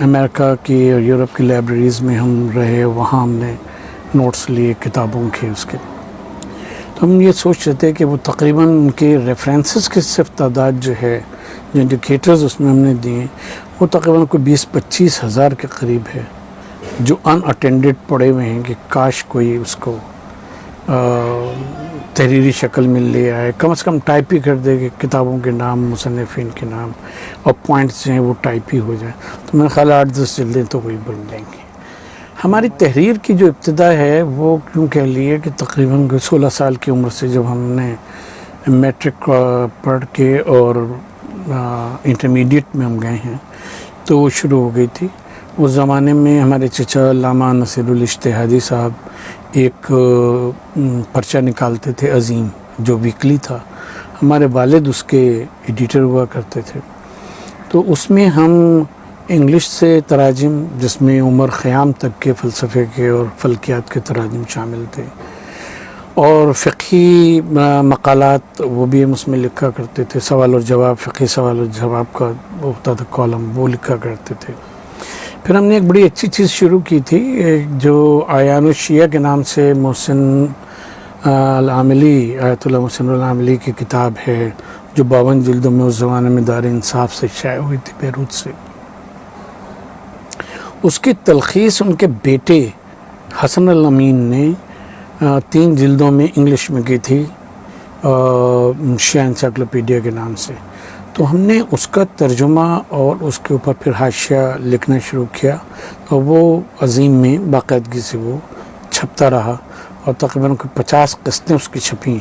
امریکہ کی اور یورپ کی لائبریریز میں ہم رہے، وہاں ہم نے نوٹس لیے کتابوں کے اس کے۔ تو ہم یہ سوچ رہے تھے کہ وہ تقریباً ان کے ریفرنسز کی صرف تعداد جو ہے، جو انڈیکیٹرز اس میں ہم نے دیے، وہ تقریباً کوئی 20-25 ہزار کے قریب ہے، جو ان اٹینڈڈ پڑے ہوئے ہیں کہ کاش کوئی اس کو تحریری شکل میں لے آئے، کم از کم ٹائپ ہی کر دے کہ کتابوں کے نام، مصنفین کے نام اور پوائنٹس جو ہیں وہ ٹائپ ہی ہو جائے۔ تو میرے خیال 8-10 جلدیں تو وہی بن جائیں گے۔ ہماری تحریر کی جو ابتدا ہے وہ کیوں کہہ لیے کہ تقریباً 16 سال کی عمر سے جب ہم نے میٹرک پڑھ کے اور انٹرمیڈیٹ میں ہم گئے ہیں تو وہ شروع ہو گئی تھی۔ اس زمانے میں ہمارے چچا علامہ نصیر الاجتہادی صاحب ایک پرچہ نکالتے تھے عظیم، جو ویکلی تھا، ہمارے والد اس کے ایڈیٹر ہوا کرتے تھے۔ تو اس میں ہم انگلش سے تراجم، جس میں عمر خیام تک کے فلسفے کے اور فلکیات کے تراجم شامل تھے، اور فقہی مقالات وہ بھی ہم اس میں لکھا کرتے تھے، سوال اور جواب، فقہی سوال اور جواب کا ہوتا تھا کالم، وہ لکھا کرتے تھے۔ پھر ہم نے ایک بڑی اچھی چیز شروع کی تھی جو اعیان الشیعہ کے نام سے محسن العاملی، آیت اللہ محسن العاملی کی کتاب ہے، جو 52 جلدوں میں اس زمانے میں دار انصاف سے شائع ہوئی تھی، بیروت سے۔ اس کی تلخیص ان کے بیٹے حسن الامین نے 3 جلدوں میں انگلش میں کی تھی، شیعہ انسائکلوپیڈیا کے نام سے۔ تو ہم نے اس کا ترجمہ اور اس کے اوپر پھر حاشیہ لکھنا شروع کیا، اور وہ عظیم میں باقاعدگی سے وہ چھپتا رہا، اور تقریباً 50 قسطیں اس کی چھپیں۔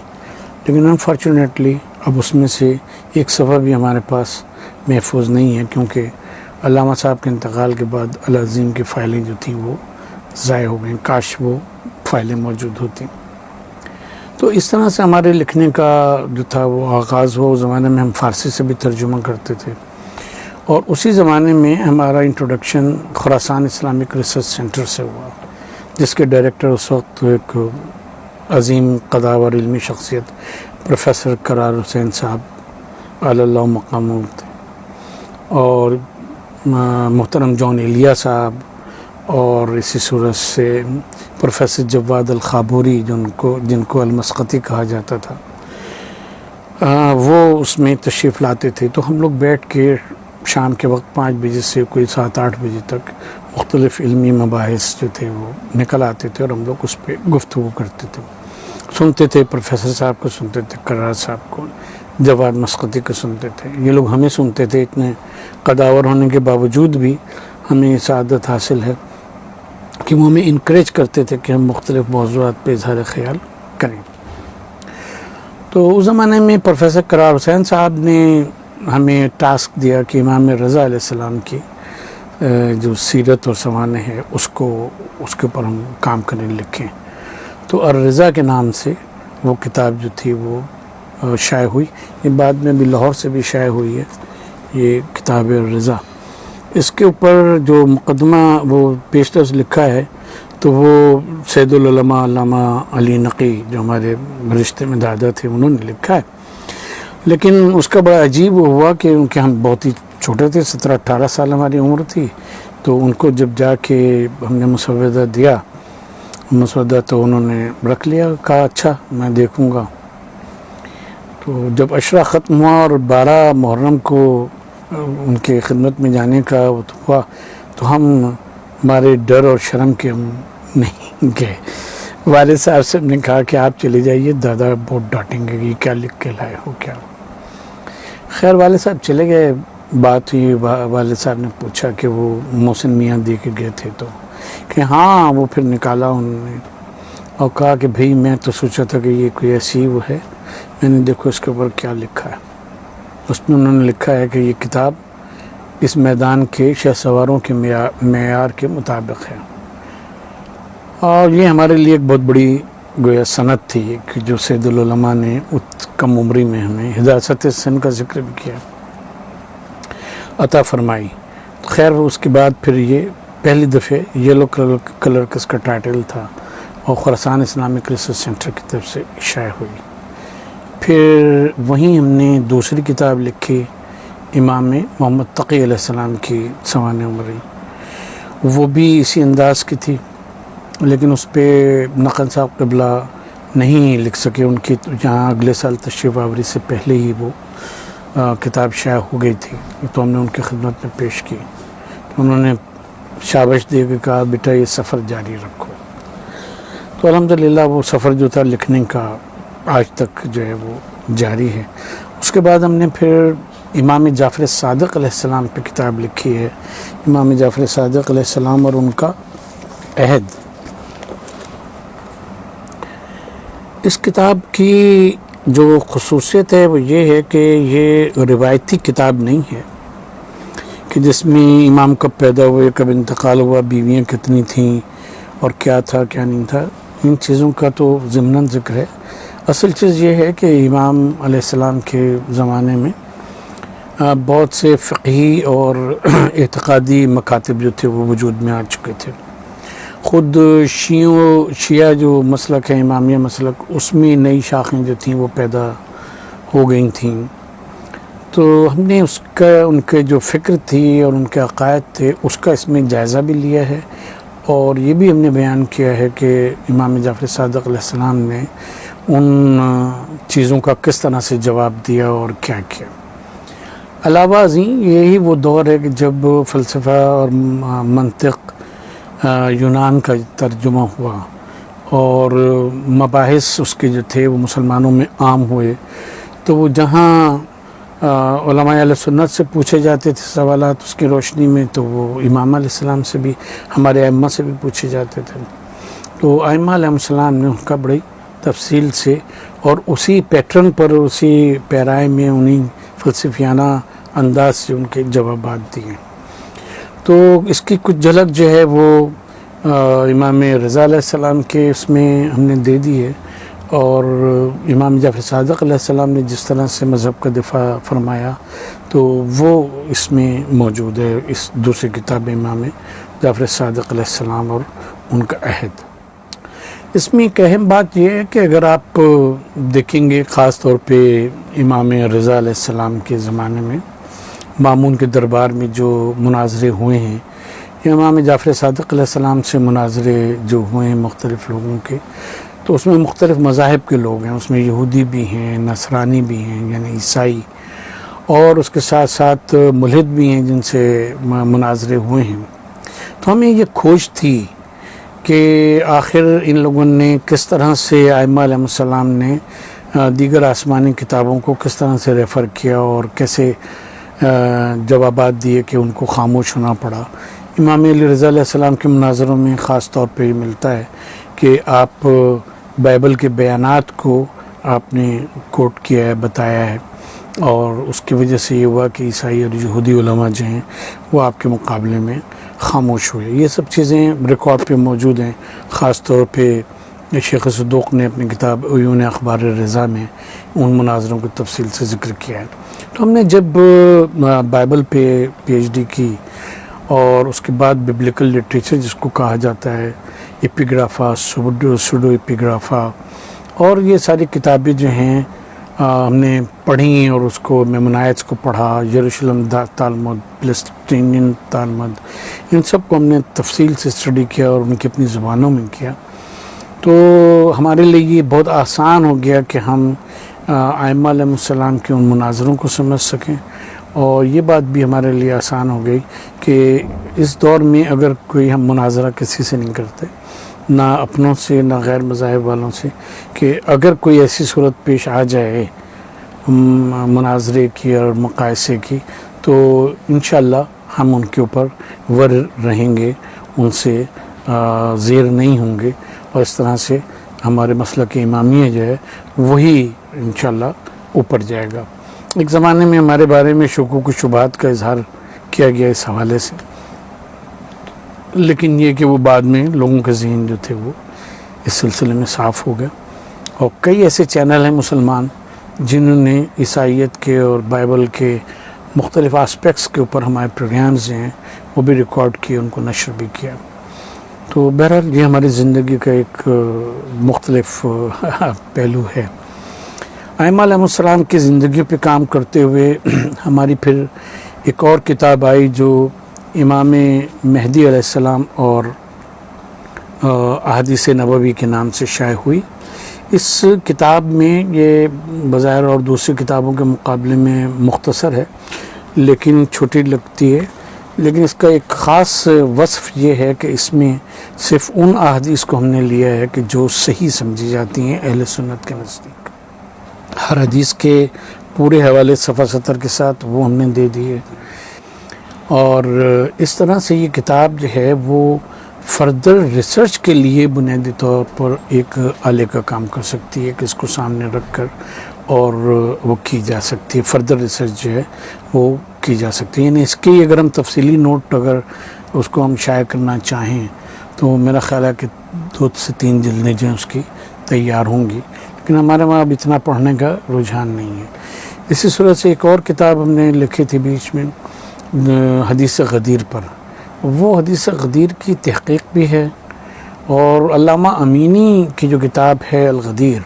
لیکن انفارچونیٹلی اب اس میں سے ایک صفحہ بھی ہمارے پاس محفوظ نہیں ہے، کیونکہ علامہ صاحب کے انتقال کے بعد العظیم کی فائلیں جو تھیں وہ ضائع ہو گئیں، کاش وہ فائلیں موجود ہوتی۔ تو اس طرح سے ہمارے لکھنے کا جو تھا وہ آغاز ہوا۔ اس زمانے میں ہم فارسی سے بھی ترجمہ کرتے تھے، اور اسی زمانے میں ہمارا انٹروڈکشن خراسان اسلامک ریسرچ سینٹر سے ہوا، جس کے ڈائریکٹر اس وقت ایک عظیم قداور علمی شخصیت پروفیسر قرار حسین صاحب علی اللہ مقامہ تھے، اور محترم جان ایلیا صاحب، اور اسی صورت سے پروفیسر جواد الخابوری جن کو المسقطی کہا جاتا تھا، وہ اس میں تشریف لاتے تھے۔ تو ہم لوگ بیٹھ کے شام کے وقت 5 بجے سے کوئی 7-8 بجے تک مختلف علمی مباحث جو تھے وہ نکل آتے تھے، اور ہم لوگ اس پہ گفتگو کرتے تھے، سنتے تھے، پروفیسر صاحب کو سنتے تھے، قرار صاحب کو، جواد مسقطی کو سنتے تھے، یہ لوگ ہمیں سنتے تھے۔ اتنے قداور ہونے کے باوجود بھی ہمیں سعادت حاصل ہے کہ وہ ہمیں انکریج کرتے تھے کہ ہم مختلف موضوعات پہ اظہار خیال کریں. تو اس زمانے میں پروفیسر قرار حسین صاحب نے ہمیں ٹاسک دیا کہ امام رضا علیہ السلام کی جو سیرت اور سوانح ہے اس کے اوپر ہم کام کرنے لکھیں. تو الرضا کے نام سے وہ کتاب جو تھی وہ شائع ہوئی. یہ بعد میں بھی لاہور سے بھی شائع ہوئی ہے یہ کتاب الرضا. اس کے اوپر جو مقدمہ وہ پیشتر لکھا ہے تو وہ سید العلماء علامہ علی نقی جو ہمارے رشتے میں دادا تھے انہوں نے لکھا ہے. لیکن اس کا بڑا عجیب ہوا کہ کیونکہ ہم بہت ہی چھوٹے تھے, 17-18 سال ہماری عمر تھی, تو ان کو جب جا کے ہم نے مسودہ دیا, مسودہ تو انہوں نے رکھ لیا, کہا اچھا میں دیکھوں گا. تو جب عشرہ ختم ہوا اور 12 محرم کو ان کے خدمت میں جانے کا ہوا تو ہم ہمارے ڈر اور شرم کے ہم نہیں گئے. والد صاحب سے نے کہا کہ آپ چلے جائیے, دادا بہت ڈانٹیں گے, یہ کیا لکھ کے لائے ہو کیا. خیر والد صاحب چلے گئے. بات ہوئی, والد صاحب نے پوچھا کہ وہ محسن میاں دے کے گئے تھے, تو کہ ہاں. وہ پھر نکالا انہوں نے اور کہا کہ بھئی میں تو سوچا تھا کہ یہ کوئی ایسی وہ ہے, میں نے دیکھو اس کے اوپر کیا لکھا ہے. اس میں انہوں نے لکھا ہے کہ یہ کتاب اس میدان کے شہ سواروں کے معیار کے مطابق ہے. اور یہ ہمارے لیے ایک بہت بڑی گویا سند تھی کہ جو سید العلماء نے کم عمری میں ہمیں حداثت سن کا ذکر بھی کیا, عطا فرمائی. خیر اس کے بعد پھر یہ پہلی دفعہ یلو کلر کا اس کا ٹائٹل تھا اور خراسان اسلامک ریسرچ سینٹر کی طرف سے شائع ہوئی. پھر وہیں ہم نے دوسری کتاب لکھی امام محمد تقی علیہ السلام کی سوانح عمری. وہ بھی اسی انداز کی تھی, لیکن اس پہ نقل صاحب قبلہ نہیں لکھ سکے. ان کی یہاں اگلے سال تشریف آوری سے پہلے ہی وہ کتاب شائع ہو گئی تھی, تو ہم نے ان کی خدمت میں پیش کی. انہوں نے شابش دے کے کہا بیٹا یہ سفر جاری رکھو. تو الحمدللہ وہ سفر جو تھا لکھنے کا آج تک جو ہے وہ جاری ہے. اس کے بعد ہم نے پھر امام جعفر صادق علیہ السلام پہ کتاب لکھی ہے, امام جعفر صادق علیہ السلام اور ان کا عہد. اس کتاب کی جو خصوصیت ہے وہ یہ ہے کہ یہ روایتی کتاب نہیں ہے کہ جس میں امام کب پیدا ہوئے, کب انتقال ہوا, بیویاں کتنی تھیں اور کیا تھا کیا نہیں تھا, ان چیزوں کا تو ضمناً ذکر ہے. اصل چیز یہ ہے کہ امام علیہ السلام کے زمانے میں بہت سے فقہی اور اعتقادی مکاتب جو تھے وہ وجود میں آ چکے تھے. خود شیعہ جو مسلک ہے امامیہ مسلک, اس میں نئی شاخیں جو تھیں وہ پیدا ہو گئی تھیں. تو ہم نے ان کے جو فکر تھی اور ان کے عقائد تھے اس کا اس میں جائزہ بھی لیا ہے, اور یہ بھی ہم نے بیان کیا ہے کہ امام جعفر صادق علیہ السلام نے ان چیزوں کا کس طرح سے جواب دیا اور کیا کیا. علاوہ ازیں یہی وہ دور ہے کہ جب فلسفہ اور منطق یونان کا ترجمہ ہوا اور مباحث اس کے جو تھے وہ مسلمانوں میں عام ہوئے, تو وہ جہاں علماء اہل سنت سے پوچھے جاتے تھے سوالات اس کی روشنی میں, تو وہ امام علیہ السلام سے بھی, ہمارے ائمہ سے بھی پوچھے جاتے تھے. تو ائمہ علیہ السلام نے ان کا بڑی تفصیل سے اور اسی پیٹرن پر, اسی پیرائے میں, انہی فلسفیانہ انداز سے ان کے جوابات دیے. تو اس کی کچھ جھلک جو ہے وہ امام رضا علیہ السلام کے اس میں ہم نے دے دی ہے, اور امام جعفر صادق علیہ السلام نے جس طرح سے مذہب کا دفاع فرمایا تو وہ اس میں موجود ہے, اس دوسری کتاب امام جعفر صادق علیہ السلام اور ان کا عہد. اس میں ایک اہم بات یہ ہے کہ اگر آپ دیکھیں گے خاص طور پہ امام رضا علیہ السلام کے زمانے میں مامون کے دربار میں جو مناظرے ہوئے ہیں, امام جعفر صادق علیہ السلام سے مناظرے جو ہوئے ہیں مختلف لوگوں کے, تو اس میں مختلف مذاہب کے لوگ ہیں. اس میں یہودی بھی ہیں, نصرانی بھی ہیں یعنی عیسائی, اور اس کے ساتھ ساتھ ملحد بھی ہیں جن سے مناظرے ہوئے ہیں. تو ہمیں یہ کھوج تھی کہ آخر ان لوگوں نے کس طرح سے ائمہ علیہ السلام نے دیگر آسمانی کتابوں کو کس طرح سے ریفر کیا اور کیسے جوابات دیے کہ ان کو خاموش ہونا پڑا. امام علی رضا علیہ السلام کے مناظروں میں خاص طور پہ یہ ملتا ہے کہ آپ بائبل کے بیانات کو آپ نے کوٹ کیا ہے، بتایا ہے، اور اس کی وجہ سے یہ ہوا کہ عیسائی اور یہودی علماء جو ہیں وہ آپ کے مقابلے میں خاموش ہوئے۔ یہ سب چیزیں ریکارڈ پہ موجود ہیں۔ خاص طور پہ شیخ صدوق نے اپنی کتاب عیون اخبار رضا میں ان مناظروں کو تفصیل سے ذکر کیا ہے۔ تو ہم نے جب بائبل پہ پی ایچ ڈی کی اور اس کے بعد ببلیکل لٹریچر جس کو کہا جاتا ہے، ایپیگرافا، سوڈو ایپیگرافا، اور یہ ساری کتابیں جو ہیں ہم نے پڑھیں اور اس کو میمونائٹس کو پڑھا، یروشلم تالمود، پلسٹینین تالمود، ان سب کو ہم نے تفصیل سے اسٹڈی کیا اور ان کی اپنی زبانوں میں کیا۔ تو ہمارے لیے یہ بہت آسان ہو گیا کہ ہم ائمہ علیہ السلام کے ان مناظروں کو سمجھ سکیں، اور یہ بات بھی ہمارے لیے آسان ہو گئی کہ اس دور میں اگر کوئی ہم مناظرہ کسی سے نہیں کرتے، نہ اپنوں سے نہ غیر مذاہب والوں سے، کہ اگر کوئی ایسی صورت پیش آ جائے مناظرے کی اور مقایسے کی، تو انشاءاللہ ہم ان کے اوپر ور رہیں گے، ان سے زیر نہیں ہوں گے، اور اس طرح سے ہمارے مسلک امامیہ جو ہے وہی انشاءاللہ اوپر جائے گا۔ ایک زمانے میں ہمارے بارے میں شکوک و شبہات کا اظہار کیا گیا اس حوالے سے، لیکن یہ کہ وہ بعد میں لوگوں کے ذہن جو تھے وہ اس سلسلے میں صاف ہو گئے، اور کئی ایسے چینل ہیں مسلمان جنہوں نے عیسائیت کے اور بائبل کے مختلف آسپیکٹس کے اوپر ہمارے پروگرامز ہیں وہ بھی ریکارڈ کیے، ان کو نشر بھی کیا۔ تو بہرحال یہ ہماری زندگی کا ایک مختلف پہلو ہے۔ ائمہ علیہ السلام کی زندگی پہ کام کرتے ہوئے ہماری پھر ایک اور کتاب آئی جو امام مہدی علیہ السلام اور احادیث نبوی کے نام سے شائع ہوئی۔ اس کتاب میں یہ بظاہر اور دوسری کتابوں کے مقابلے میں مختصر ہے، لیکن چھوٹی لگتی ہے، لیکن اس کا ایک خاص وصف یہ ہے کہ اس میں صرف ان احادیث کو ہم نے لیا ہے کہ جو صحیح سمجھی جاتی ہیں اہل سنت کے نزدیک۔ ہر حدیث کے پورے حوالے صفحہ سطر کے ساتھ وہ ہم نے دے دیے، اور اس طرح سے یہ کتاب جو ہے وہ فردر ریسرچ کے لیے بنیادی طور پر ایک آلے کا کام کر سکتی ہے کہ اس کو سامنے رکھ کر اور وہ کی جا سکتی ہے، فردر ریسرچ جو ہے وہ کی جا سکتی ہے۔ یعنی اس کی اگر ہم تفصیلی نوٹ اگر اس کو ہم شائع کرنا چاہیں تو میرا خیال ہے کہ 2 سے 3 جلدیں جو ہیں اس کی تیار ہوں گی، لیکن ہمارے وہاں اب اتنا پڑھنے کا رجحان نہیں ہے۔ اسی صورت سے ایک اور کتاب ہم نے لکھی تھی بیچ میں حدیث غدیر پر، وہ حدیث غدیر کی تحقیق بھی ہے، اور علامہ امینی کی جو کتاب ہے الغدیر،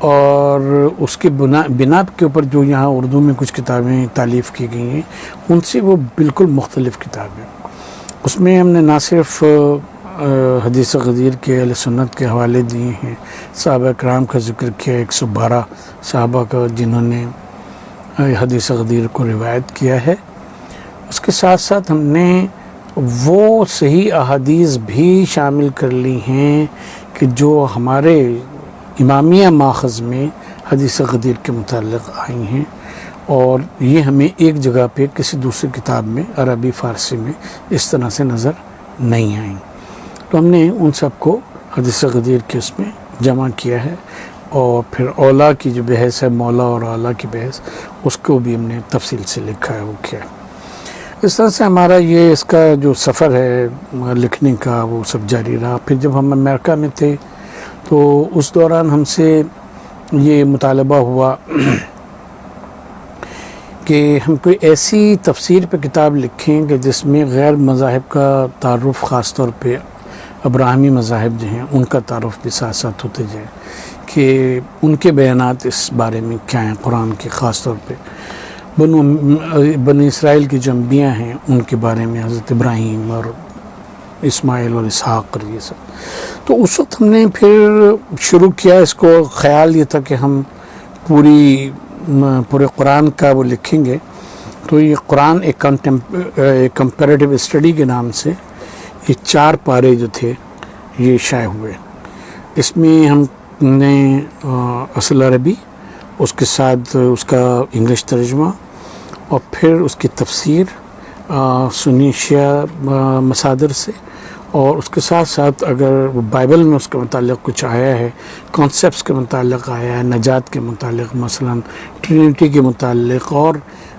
اور اس کے بنا کے اوپر جو یہاں اردو میں کچھ کتابیں تالیف کی گئی ہیں ان سے وہ بالکل مختلف کتاب ہے۔ اس میں ہم نے نہ صرف حدیث غدیر کے اہل سنت کے حوالے دیے ہیں، صحابہ کرام کا ذکر کیا، 112 صحابہ کا جنہوں نے حدیث غدیر کو روایت کیا ہے، اس کے ساتھ ساتھ ہم نے وہ صحیح احادیث بھی شامل کر لی ہیں کہ جو ہمارے امامیہ ماخذ میں حدیث غدیر کے متعلق آئی ہیں، اور یہ ہمیں ایک جگہ پہ کسی دوسری کتاب میں عربی فارسی میں اس طرح سے نظر نہیں آئیں، تو ہم نے ان سب کو حدیث غدیر کے اس میں جمع کیا ہے، اور پھر اولا کی جو بحث ہے، مولا اور اولا کی بحث، اس کو بھی ہم نے تفصیل سے لکھا ہے، وہ کیا ہے۔ اس طرح سے ہمارا یہ اس کا جو سفر ہے لکھنے کا وہ سب جاری رہا۔ پھر جب ہم امریکہ میں تھے تو اس دوران ہم سے یہ مطالبہ ہوا کہ ہم کوئی ایسی تفسیر پہ کتاب لکھیں کہ جس میں غیر مذاہب کا تعارف، خاص طور پہ ابراہیمی مذاہب جو ہیں ان کا تعارف بھی ساتھ ساتھ ہوتے جائے، کہ ان کے بیانات اس بارے میں کیا ہیں قرآن کے، خاص طور پہ بنی اسرائیل کی جو انبیاء ہیں ان کے بارے میں، حضرت ابراہیم اور اسماعیل اور اسحاق اور یہ سب۔ تو اس وقت ہم نے پھر شروع کیا اس کو، خیال یہ تھا کہ ہم پورے قرآن کا وہ لکھیں گے، تو یہ قرآن ایک کمپیریٹیو اسٹڈی کے نام سے یہ 4 پارے جو تھے یہ شائع ہوئے۔ اس میں ہم نے اصل عربی، اس کے ساتھ اس کا انگلش ترجمہ، اور پھر اس کی تفسیر، سنی شیعہ مصادر سے، اور اس کے ساتھ ساتھ اگر بائبل میں اس کے متعلق کچھ آیا ہے، کانسیپٹس کے متعلق آیا ہے، نجات کے متعلق، مثلا ٹرینٹی کے متعلق، اور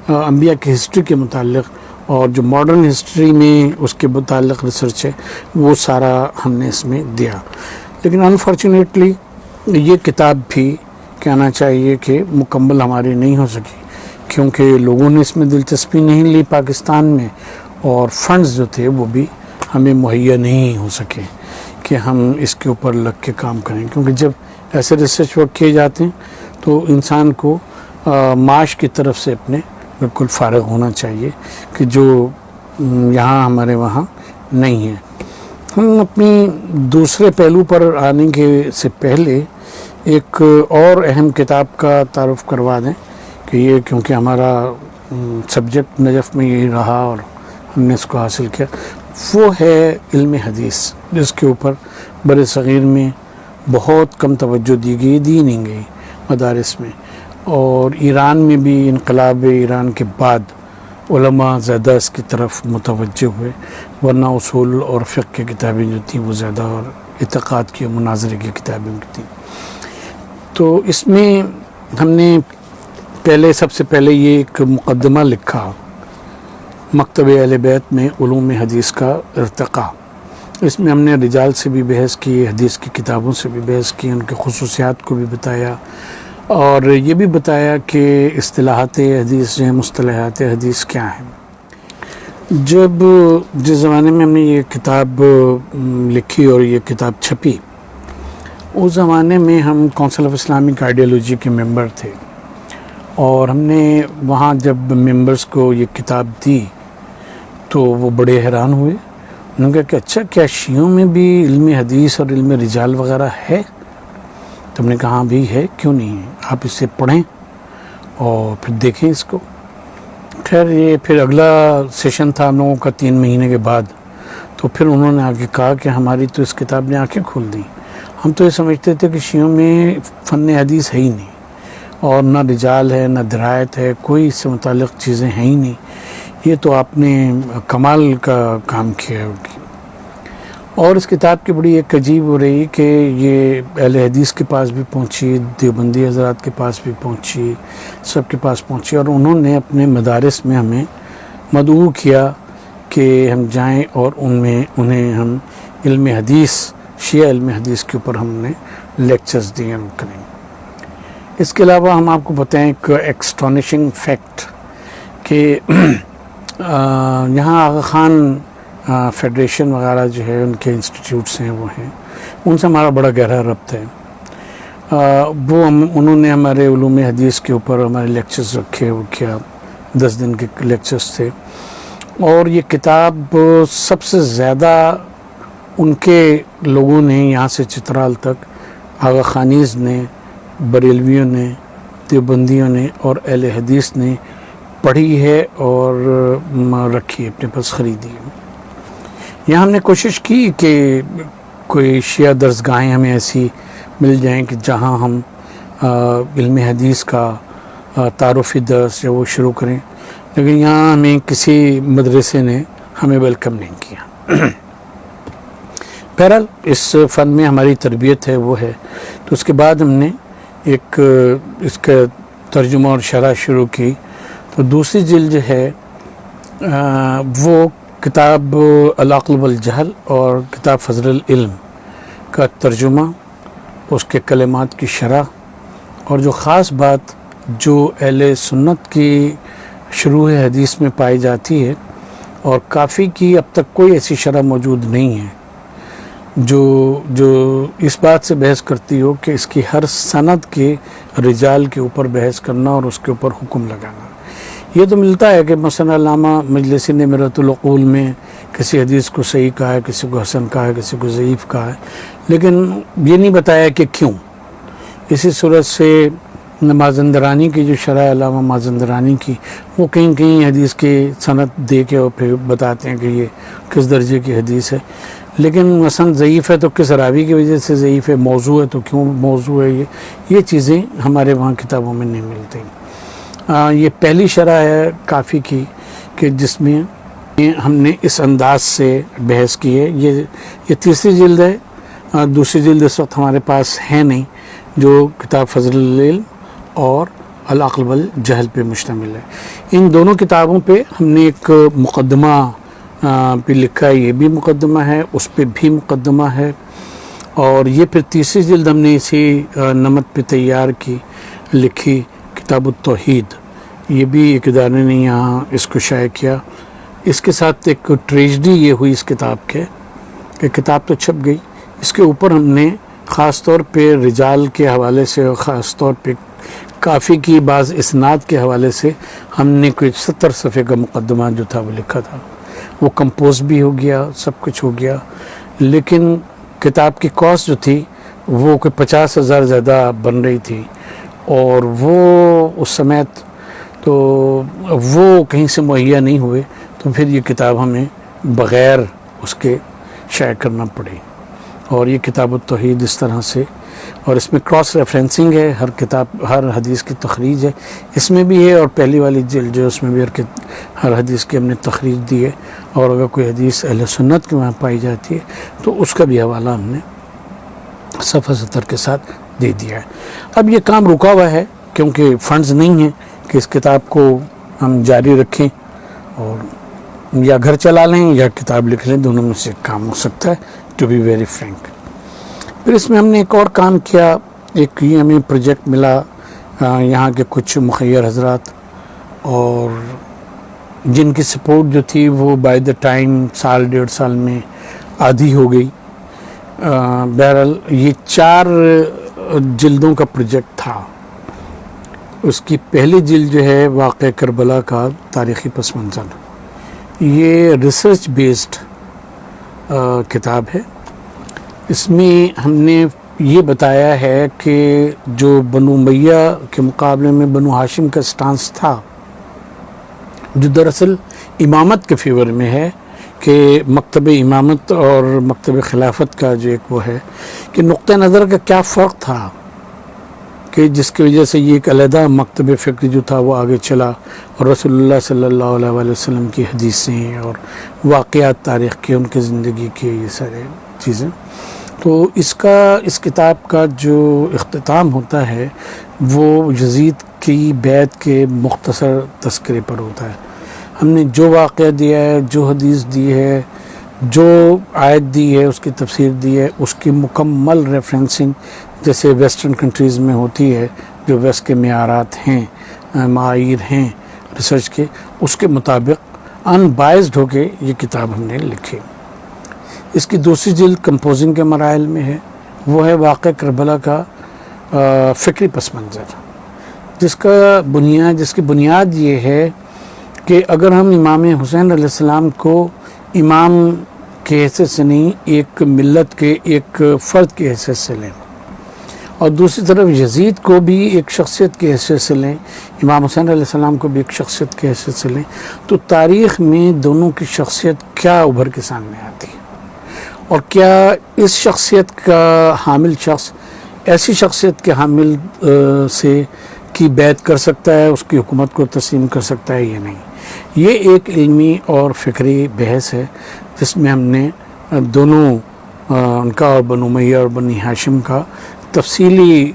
انبیاء کی ہسٹری کے متعلق، اور جو ماڈرن ہسٹری میں اس کے متعلق ریسرچ ہے، وہ سارا ہم نے اس میں دیا. لیکن انفارچونیٹلی یہ کتاب بھی کہنا چاہیے کہ مکمل ہماری نہیں ہو سکی، کیونکہ لوگوں نے اس میں دلچسپی نہیں لی پاکستان میں، اور فنڈز جو تھے وہ بھی ہمیں مہیا نہیں ہو سکے کہ ہم اس کے اوپر لگ کے کام کریں. کیونکہ جب ایسے ریسرچ ورک کیے جاتے ہیں تو انسان کو معاش کی طرف سے اپنے بالکل فارغ ہونا چاہیے، کہ جو یہاں ہمارے وہاں نہیں ہے. ہم اپنی دوسرے پہلو پر آنے کے سے پہلے ایک اور اہم کتاب کا تعارف کروا دیں، کہ یہ کیونکہ ہمارا سبجیکٹ نجف میں یہی رہا اور ہم نے اس کو حاصل کیا، وہ ہے علم حدیث، جس کے اوپر بر صغیر میں بہت کم توجہ دی نہیں گئی مدارس میں، اور ایران میں بھی انقلاب ایران کے بعد علماء زیادہ اس کی طرف متوجہ ہوئے، ورنہ اصول اور فقہ کی کتابیں جو تھیں وہ زیادہ، اور اعتقاد کی اور مناظرے کی کتابیں تھیں. تو اس میں ہم نے سب سے پہلے یہ ایک مقدمہ لکھا، مکتب اہل بیت میں علوم حدیث کا ارتقاء. اس میں ہم نے رجال سے بھی بحث کی، حدیث کی کتابوں سے بھی بحث کی، ان کے خصوصیات کو بھی بتایا، اور یہ بھی بتایا کہ اصطلاحات حدیث جو ہیں، مصطلحات حدیث کیا ہیں. جس زمانے میں ہم نے یہ کتاب لکھی اور یہ کتاب چھپی، اس زمانے میں ہم کونسل آف اسلامک آئیڈیالوجی کے ممبر تھے، اور ہم نے وہاں جب ممبرز کو یہ کتاب دی تو وہ بڑے حیران ہوئے. انہوں نے کہا کہ اچھا، کیا شیعوں میں بھی علم حدیث اور علم رجال وغیرہ ہے؟ تو ہم نے کہا ہاں بھی ہے، کیوں نہیں ہے، آپ اسے پڑھیں اور پھر دیکھیں اس کو. خیر یہ پھر اگلا سیشن تھا ہم لوگوں کا 3 مہینے کے بعد، تو پھر انہوں نے آگے کہا کہ ہماری تو اس کتاب نے آنکھیں کھول دیں. ہم تو یہ سمجھتے تھے کہ شیعوں میں فن حدیث ہے ہی نہیں، اور نہ رجال ہے، نہ درایت ہے، کوئی اس سے متعلق چیزیں ہیں ہی نہیں. یہ تو آپ نے کمال کا کام کیا ہے. اور اس کتاب کی بڑی ایک عجیب ہو رہی کہ یہ اہل حدیث کے پاس بھی پہنچی، دیوبندی حضرات کے پاس بھی پہنچی، سب کے پاس پہنچی، اور انہوں نے اپنے مدارس میں ہمیں مدعو کیا کہ ہم جائیں اور انہیں ہم علم حدیث، شیعہ علم حدیث کے اوپر ہم نے لیکچرز دیے کریں. اس کے علاوہ ہم آپ کو بتائیں ایک ایکسٹانشنگ فیکٹ کہ یہاں آغا خان فیڈریشن وغیرہ جو ہے، ان کے انسٹیٹیوٹس ہیں، وہ ہیں، ان سے ہمارا بڑا گہرا ربط ہے. انہوں نے ہمارے علوم حدیث کے اوپر ہمارے لیکچرز رکھے، وہ کیا 10 دن کے لیکچرز تھے. اور یہ کتاب سب سے زیادہ ان کے لوگوں نے یہاں سے چترال تک، آغا خانیز نے، بریلویوں نے، دیوبندیوں نے اور اہل حدیث نے پڑھی ہے اور رکھی ہے، اپنے پاس خریدی ہے. یہاں ہم نے کوشش کی کہ کوئی شیعہ درسگاہیں ہمیں ایسی مل جائیں کہ جہاں ہم علم حدیث کا تعارفی درس جو وہ شروع کریں، لیکن یہاں ہمیں کسی مدرسے نے ہمیں ویلکم نہیں کیا. بہرحال اس فن میں ہماری تربیت ہے، وہ ہے. تو اس کے بعد ہم نے ایک اس کا ترجمہ اور شرح شروع کی. تو دوسری جلد جو ہے وہ کتاب العقل والجہل اور کتاب فضل العلم کا ترجمہ، اس کے کلمات کی شرح، اور جو خاص بات جو اہل سنت کی شروع حدیث میں پائی جاتی ہے، اور کافی کی اب تک کوئی ایسی شرح موجود نہیں ہے جو اس بات سے بحث کرتی ہو کہ اس کی ہر سند کے رجال کے اوپر بحث کرنا اور اس کے اوپر حکم لگانا. یہ تو ملتا ہے کہ مثلا علامہ مجلسی نے میرۃ العقول میں کسی حدیث کو صحیح کہا ہے، کسی کو حسن کہا ہے، کسی کو ضعیف کہا ہے، لیکن یہ نہیں بتایا کہ کیوں. اسی صورت سے مازندرانی کی جو شرح علامہ مازندرانی کی، وہ کہیں کہیں حدیث کی سند دے کے اور پھر بتاتے ہیں کہ یہ کس درجے کی حدیث ہے، لیکن مثلا ضعیف ہے تو کس راوی کی وجہ سے ضعیف ہے، موضوع ہے تو کیوں موضوع ہے. یہ چیزیں ہمارے وہاں کتابوں میں نہیں ملتی. یہ پہلی شرح ہے کافی کی کہ جس میں ہم نے اس انداز سے بحث کی ہے. یہ تیسری جلد ہے. دوسری جلد اس وقت ہمارے پاس ہے نہیں، جو کتاب فضل العلم اور العقل والجہل پہ مشتمل ہے. ان دونوں کتابوں پہ ہم نے ایک مقدمہ پہ لکھا ہے. یہ بھی مقدمہ ہے، اس پہ بھی مقدمہ ہے. اور یہ پھر تیسری جلد ہم نے اسی نمط پہ تیار کی، لکھی، کتاب التوحید. یہ بھی ایک ادارے نے یہاں اس کو شائع کیا. اس کے ساتھ ایک ٹریجڈی یہ ہوئی اس کتاب کے کہ کتاب تو چھپ گئی، اس کے اوپر ہم نے خاص طور پہ رجال کے حوالے سے اور خاص طور پہ کافی کی بعض اسناد کے حوالے سے ہم نے کوئی 70 صفحے کا مقدمہ جو تھا وہ لکھا تھا. وہ کمپوز بھی ہو گیا، سب کچھ ہو گیا، لیکن کتاب کی کاسٹ جو تھی وہ کوئی 50,000 زیادہ بن رہی تھی. اور وہ اس سمیت تو وہ کہیں سے مہیا نہیں ہوئے، تو پھر یہ کتاب ہمیں بغیر اس کے شائع کرنا پڑی. اور یہ کتاب التوحید اس طرح سے، اور اس میں کراس ریفرنسنگ ہے، ہر حدیث کی تخریج ہے اس میں بھی ہے. اور پہلی والی جلد جو اس میں بھی ہر حدیث کی ہم نے تخریج دی ہے. اور اگر کوئی حدیث اہل سنت کے وہاں پائی جاتی ہے تو اس کا بھی حوالہ ہم نے صفحہ 70 کے ساتھ دے دیا ہے. اب یہ کام رکا ہوا ہے کیونکہ فنڈز نہیں ہیں کہ اس کتاب کو ہم جاری رکھیں، اور یا گھر چلا لیں یا کتاب لکھ لیں، دونوں میں سے کام ہو سکتا ہے، ٹو بی ویری فرینک. پھر اس میں ہم نے ایک اور کام کیا. ایک یہ ہمیں پروجیکٹ ملا، یہاں کے کچھ مخیر حضرات اور جن کی سپورٹ جو تھی وہ بائی دا ٹائم سال 1.5 سال میں آدھی ہو گئی. بہرحال یہ 4 جلدوں کا پروجیکٹ تھا. اس کی پہلی جلد جو ہے واقعہ کربلا کا تاریخی پس منظر، یہ ریسرچ بیسڈ کتاب ہے. اس میں ہم نے یہ بتایا ہے کہ جو بنو امیہ کے مقابلے میں بنو ہاشم کا سٹانس تھا، جو دراصل امامت کے فیور میں ہے، کہ مکتب امامت اور مکتب خلافت کا جو ایک وہ ہے کہ نقطہ نظر کا کیا فرق تھا، کہ جس کی وجہ سے یہ ایک علیحدہ مکتب فکری جو تھا وہ آگے چلا، اور رسول اللہ صلی اللہ علیہ وسلم کی حدیثیں اور واقعات تاریخ کے، ان کے زندگی کے، یہ سارے چیزیں. تو اس کتاب کا جو اختتام ہوتا ہے وہ یزید کی بیعت کے مختصر تذکرے پر ہوتا ہے. ہم نے جو واقعہ دیا ہے، جو حدیث دی ہے، جو آیت دی ہے، اس کی تفسیر دی ہے، اس کی مکمل ریفرنسنگ جیسے ویسٹرن کنٹریز میں ہوتی ہے، جو ویسٹ کے معیارات ہیں، معایر ہیں ریسرچ کے، اس کے مطابق ان بائزڈ ہو کے یہ کتاب ہم نے لکھی. اس کی دوسری جلد کمپوزنگ کے مراحل میں ہے. وہ ہے واقعہ کربلا کا فکری پس منظر، جس کی بنیاد یہ ہے کہ اگر ہم امام حسین علیہ السلام کو امام کے حیثیت سے نہیں، ایک ملت کے ایک فرد کے حیثیت سے لیں، اور دوسری طرف یزید کو بھی ایک شخصیت کی حیثیت سے لیں، امام حسین علیہ السلام کو بھی ایک شخصیت کی حیثیت سے لیں، تو تاریخ میں دونوں کی شخصیت کیا ابھر کے سامنے آتی ہے، اور کیا اس شخصیت کا حامل شخص ایسی شخصیت کے حامل سے کی بیعت کر سکتا ہے، اس کی حکومت کو تسلیم کر سکتا ہے یا نہیں. یہ ایک علمی اور فکری بحث ہے جس میں ہم نے دونوں ان کا اور بنو امیہ اور بنی ہاشم کا تفصیلی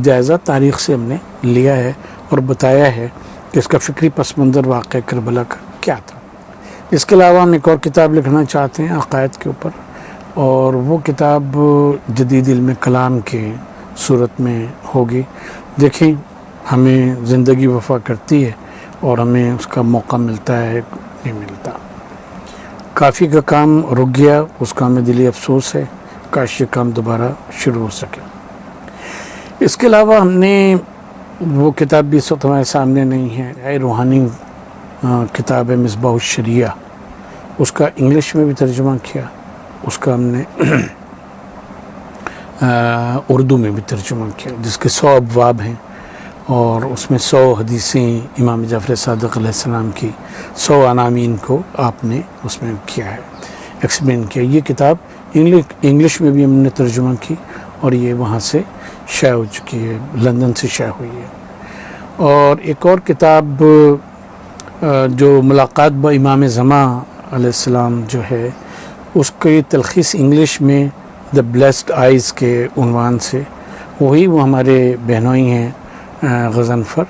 جائزہ تاریخ سے ہم نے لیا ہے اور بتایا ہے کہ اس کا فکری پس منظر واقعہ کربلا کا کیا تھا. اس کے علاوہ ہم ایک اور کتاب لکھنا چاہتے ہیں عقائد کے اوپر، اور وہ کتاب جدید علم کلام کے صورت میں ہوگی. دیکھیں ہمیں زندگی وفا کرتی ہے اور ہمیں اس کا موقع ملتا ہے نہیں ملتا. کافی کا کام رک گیا، اس کا ہمیں دلی افسوس ہے، کاش یہ کام دوبارہ شروع ہو سکے. اس کے علاوہ ہم نے وہ کتاب بھی اس وقت ہمارے سامنے نہیں ہے، روحانی کتاب ہے مصباح الشریعہ، اس کا انگلش میں بھی ترجمہ کیا، اس کا ہم نے اردو میں بھی ترجمہ کیا، جس کے 100 ابواب ہیں، اور اس میں 100 حدیثیں امام جعفر صادق علیہ السلام کی 100 عناوین کو آپ نے اس میں کیا ہے، ایکسپلین کیا. یہ کتاب انگلش میں بھی ہم نے ترجمہ کی، اور یہ وہاں سے شائع ہو چکی ہے، لندن سے شائع ہوئی ہے. اور ایک اور کتاب جو ملاقات با امام زمان علیہ السلام جو ہے اس کی تلخیص انگلش میں دا بلیسڈ آئیز کے عنوان سے، وہی وہ ہمارے بہنوئی ہیں غضنفر،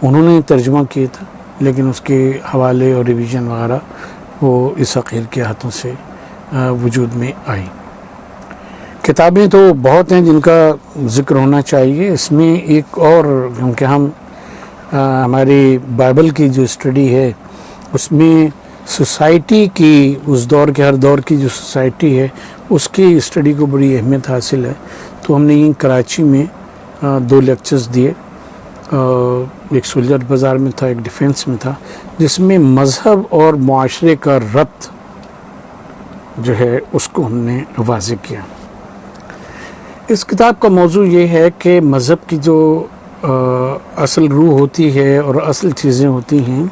انہوں نے ترجمہ کیا تھا، لیکن اس کے حوالے اور ریویژن وغیرہ وہ اس عقیل کے ہاتھوں سے وجود میں آئی۔ کتابیں تو بہت ہیں جن کا ذکر ہونا چاہیے، اس میں ایک اور، کیونکہ ہم ہماری بائبل کی جو اسٹڈی ہے اس میں سوسائٹی کی، اس دور کے ہر دور کی جو سوسائٹی ہے اس کی اسٹڈی کو بڑی اہمیت حاصل ہے، تو ہم نے یہ کراچی میں 2 لیکچرز دیے، ایک سولجر بازار میں تھا، ایک ڈیفینس میں تھا، جس میں مذہب اور معاشرے کا ربط جو ہے اس کو ہم نے واضح کیا۔ اس کتاب کا موضوع یہ ہے کہ مذہب کی جو اصل روح ہوتی ہے اور اصل چیزیں ہوتی ہیں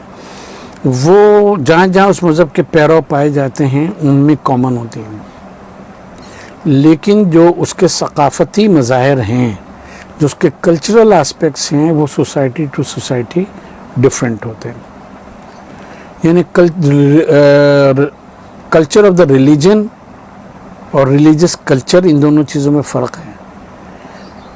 وہ جہاں جہاں اس مذہب کے پیرو پائے جاتے ہیں ان میں کامن ہوتی ہیں، لیکن جو اس کے ثقافتی مظاہر ہیں، جو اس کے کلچرل آسپیکٹس ہیں، وہ سوسائٹی ٹو سوسائٹی ڈفرینٹ ہوتے ہیں۔ یعنی کلچر آف دا ریلیجن اور ریلیجس کلچر، ان دونوں چیزوں میں فرق ہے۔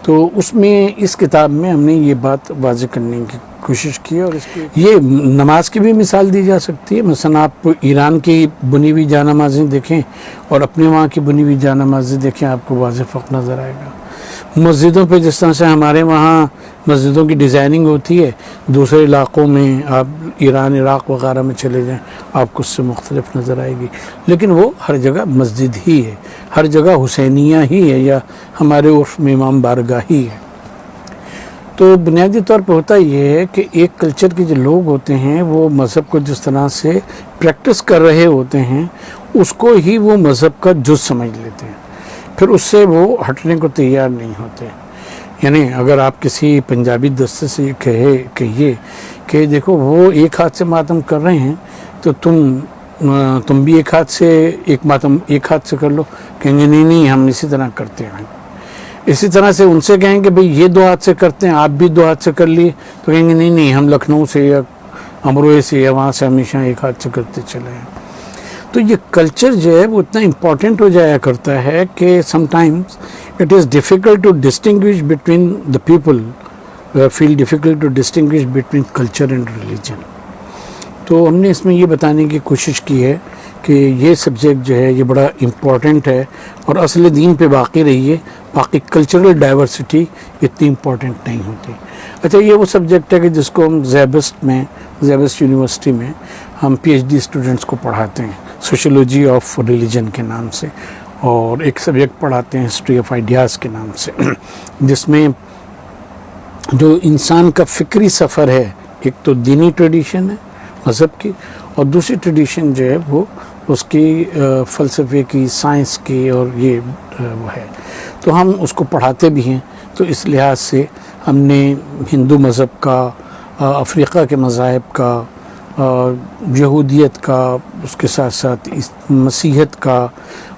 تو اس میں اس کتاب میں ہم نے یہ بات واضح کرنے کی کوشش کی، اور اس کی یہ نماز کی بھی مثال دی جا سکتی ہے۔ مثلا آپ ایران کی بنی ہوئی جانمازیں دیکھیں اور اپنے وہاں کی بنی ہوئی جانمازیں دیکھیں، آپ کو واضح فرق نظر آئے گا۔ مسجدوں پہ جس طرح سے ہمارے وہاں مسجدوں کی ڈیزائننگ ہوتی ہے، دوسرے علاقوں میں آپ ایران، عراق وغیرہ میں چلے جائیں، آپ کو اس سے مختلف نظر آئے گی، لیکن وہ ہر جگہ مسجد ہی ہے، ہر جگہ حسینیہ ہی ہے، یا ہمارے عرف میں امام بارگاہ ہی ہے۔ تو بنیادی طور پہ ہوتا یہ ہے کہ ایک کلچر کے جو لوگ ہوتے ہیں وہ مذہب کو جس طرح سے پریکٹس کر رہے ہوتے ہیں اس کو ہی وہ مذہب کا جز سمجھ لیتے ہیں، پھر اس سے وہ ہٹنے کو تیار نہیں ہوتے۔ یعنی اگر آپ کسی پنجابی دستے سے کہیے کہ دیکھو وہ ایک ہاتھ سے ماتم کر رہے ہیں تو تم بھی ایک ہاتھ سے کر لو، کہیں گے نہیں ہم اسی طرح کرتے ہیں۔ اسی طرح سے ان سے کہیں کہ بھئی یہ 2 ہاتھ سے کرتے ہیں، آپ بھی 2 ہاتھ سے کر لیے، تو کہیں گے نہیں ہم لکھنؤ سے یا امروہے سے یا وہاں سے ہمیشہ ایک ہاتھ سے کرتے چلے ہیں۔ تو یہ کلچر جو ہے وہ اتنا امپورٹنٹ ہو جایا کرتا ہے کہ sometimes it is difficult to distinguish between the people, feel difficult to distinguish between culture and religion. تو ہم نے اس میں یہ بتانے کی کوشش کی ہے کہ یہ سبجیکٹ جو ہے یہ بڑا امپورٹنٹ ہے، اور اصل دین پہ باقی رہیے، باقی کلچرل ڈائیورسٹی اتنی امپورٹنٹ نہیں ہوتی۔ اچھا، یہ وہ سبجیکٹ ہے کہ جس کو ہم زیبسٹ یونیورسٹی میں ہم پی ایچ ڈی اسٹوڈنٹس کو پڑھاتے ہیں، سوشولوجی آف ریلیجن کے نام سے، اور ایک سبجیکٹ پڑھاتے ہیں ہسٹری آف آئیڈیاز کے نام سے، جس میں جو انسان کا فکری سفر ہے، ایک تو دینی ٹریڈیشن ہے مذہب کی، اور دوسری ٹریڈیشن جو ہے وہ اس کی فلسفے کی، سائنس کی، اور یہ وہ ہے، تو ہم اس کو پڑھاتے بھی ہیں۔ تو اس لحاظ سے ہم نے ہندو مذہب کا، افریقہ کے مذاہب کا، یہودیت کا، اس کے ساتھ ساتھ مسیحیت کا،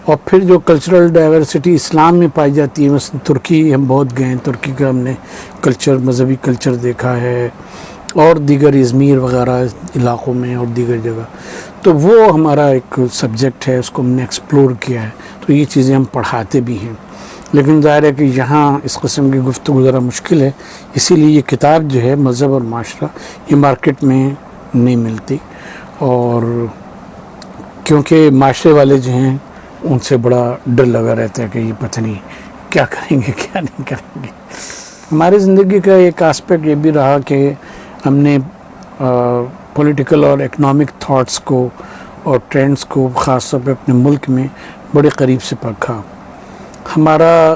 اور پھر جو کلچرل ڈائیورسٹی اسلام میں پائی جاتی ہے، مثلا ترکی ہم بہت گئے ہیں، ترکی کا ہم نے کلچر، مذہبی کلچر دیکھا ہے، اور دیگر ازمیر وغیرہ علاقوں میں اور دیگر جگہ، تو وہ ہمارا ایک سبجیکٹ ہے، اس کو ہم نے ایکسپلور کیا ہے، تو یہ چیزیں ہم پڑھاتے بھی ہیں۔ لیکن ظاہر ہے کہ یہاں اس قسم کی گفتگو ذرا مشکل ہے، اسی لیے یہ کتاب جو ہے مذہب اور معاشرہ، یہ مارکیٹ میں نہیں ملتی، اور کیونکہ معاشرے والے جو ہیں ان سے بڑا ڈر لگا رہتا ہے کہ یہ پتہ نہیں کیا کریں گے کیا نہیں کریں گے۔ ہماری زندگی کا ایک آسپیکٹ یہ بھی رہا کہ ہم نے پولیٹیکل اور اکنامک تھاٹس کو اور ٹرینڈز کو خاص طور پہ اپنے ملک میں بڑے قریب سے پرکھا۔ ہمارا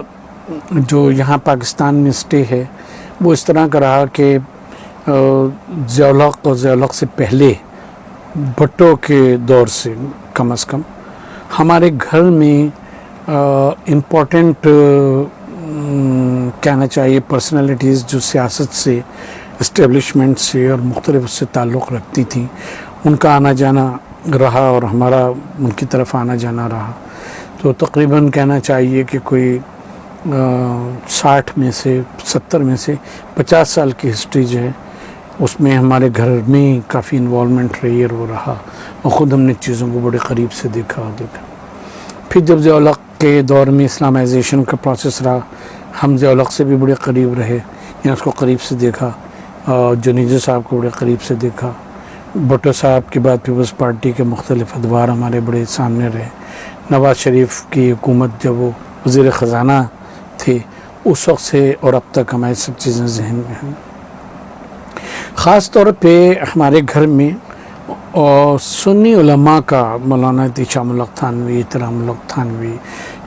جو یہاں پاکستان میں اسٹے ہے وہ اس طرح کا رہا کہ ضیاء الحق اور ضیاء الحق سے پہلے بھٹو کے دور سے کم از کم ہمارے گھر میں امپورٹنٹ کہنا چاہیے پرسنالٹیز جو سیاست سے، اسٹیبلشمنٹ سے اور مختلف اس سے تعلق رکھتی تھیں، ان کا آنا جانا رہا اور ہمارا ان کی طرف آنا جانا رہا۔ تو تقریباً کہنا چاہیے کہ کوئی 60 میں سے 70 میں سے 50 سال کی ہسٹری جو ہے اس میں ہمارے گھر میں کافی انوالومنٹ رہی اور وہ رہا، اور خود ہم نے چیزوں کو بڑے قریب سے دیکھا. پھر جب ضیاء الحق کے دور میں اسلامائزیشن کا پروسیس رہا، ہم ضیاء الحق سے بھی بڑے قریب رہے، یعنی اس کو قریب سے دیکھا، اور جنیدہ صاحب کو بڑے قریب سے دیکھا. بھٹو صاحب کے بعد پیپلز پارٹی کے مختلف ادوار ہمارے بڑے سامنے رہے. نواز شریف کی حکومت جب وہ وزیر خزانہ تھے اس وقت سے اور اب تک ہماری سب چیزیں ذہن میں ہیں. خاص طور پہ ہمارے گھر میں اور سنی علماء کا، مولانا شام الحق تھانوی، احترام الحق تھانوی،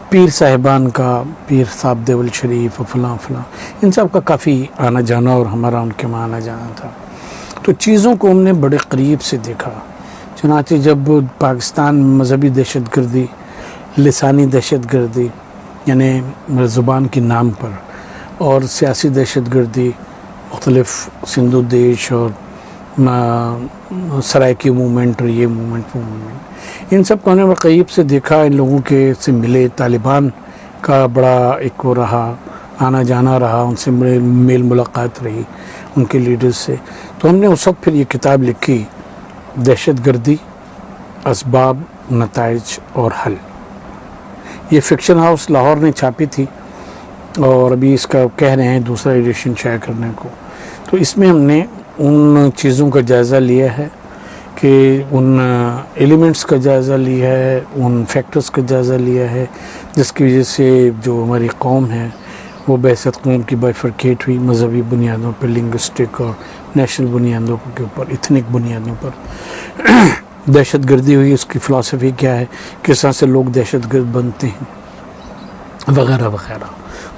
پیر صاحبان کا، پیر صاحب دیول شریف فلاں فلاں، ان سب کا کافی آنا جانا اور ہمارا ان کے وہاں آنا جانا تھا. تو چیزوں کو ہم نے بڑے قریب سے دیکھا. چنانچہ جب پاکستان میں مذہبی دہشت گردی، لسانی دہشت گردی یعنی زبان کے نام پر، اور سیاسی دہشت گردی مختلف سندھو دیش اور سرائکی موومنٹ اور یہ موومنٹ وہ موومنٹ، ان سب کو ہم نے قریب سے دیکھا. ان لوگوں کے سے ملے، طالبان کا بڑا ایک وہ رہا، آنا جانا رہا، ان سے بڑے میل ملاقات رہی ان کے لیڈرز سے. تو ہم نے اس وقت پھر یہ کتاب لکھی، دہشت گردی، اسباب، نتائج اور حل. یہ فکشن ہاؤس لاہور نے چھاپی تھی اور ابھی اس کا کہہ رہے ہیں دوسرا ایڈیشن شائع کرنے کو. تو اس میں ہم نے ان چیزوں کا جائزہ لیا ہے کہ ان ایلیمنٹس کا جائزہ لیا ہے، ان فیکٹرز کا جائزہ لیا ہے جس کی وجہ سے جو ہماری قوم ہے وہ بعثت قوم کی بائیفرکیٹ ہوئی، مذہبی بنیادوں پر، لنگوسٹک اور نیشنل بنیادوں کے اوپر، ایتھنک بنیادوں پر دہشت گردی ہوئی. اس کی فلسفی کیا ہے، کس طرح سے لوگ دہشت گرد بنتے ہیں وغیرہ وغیرہ.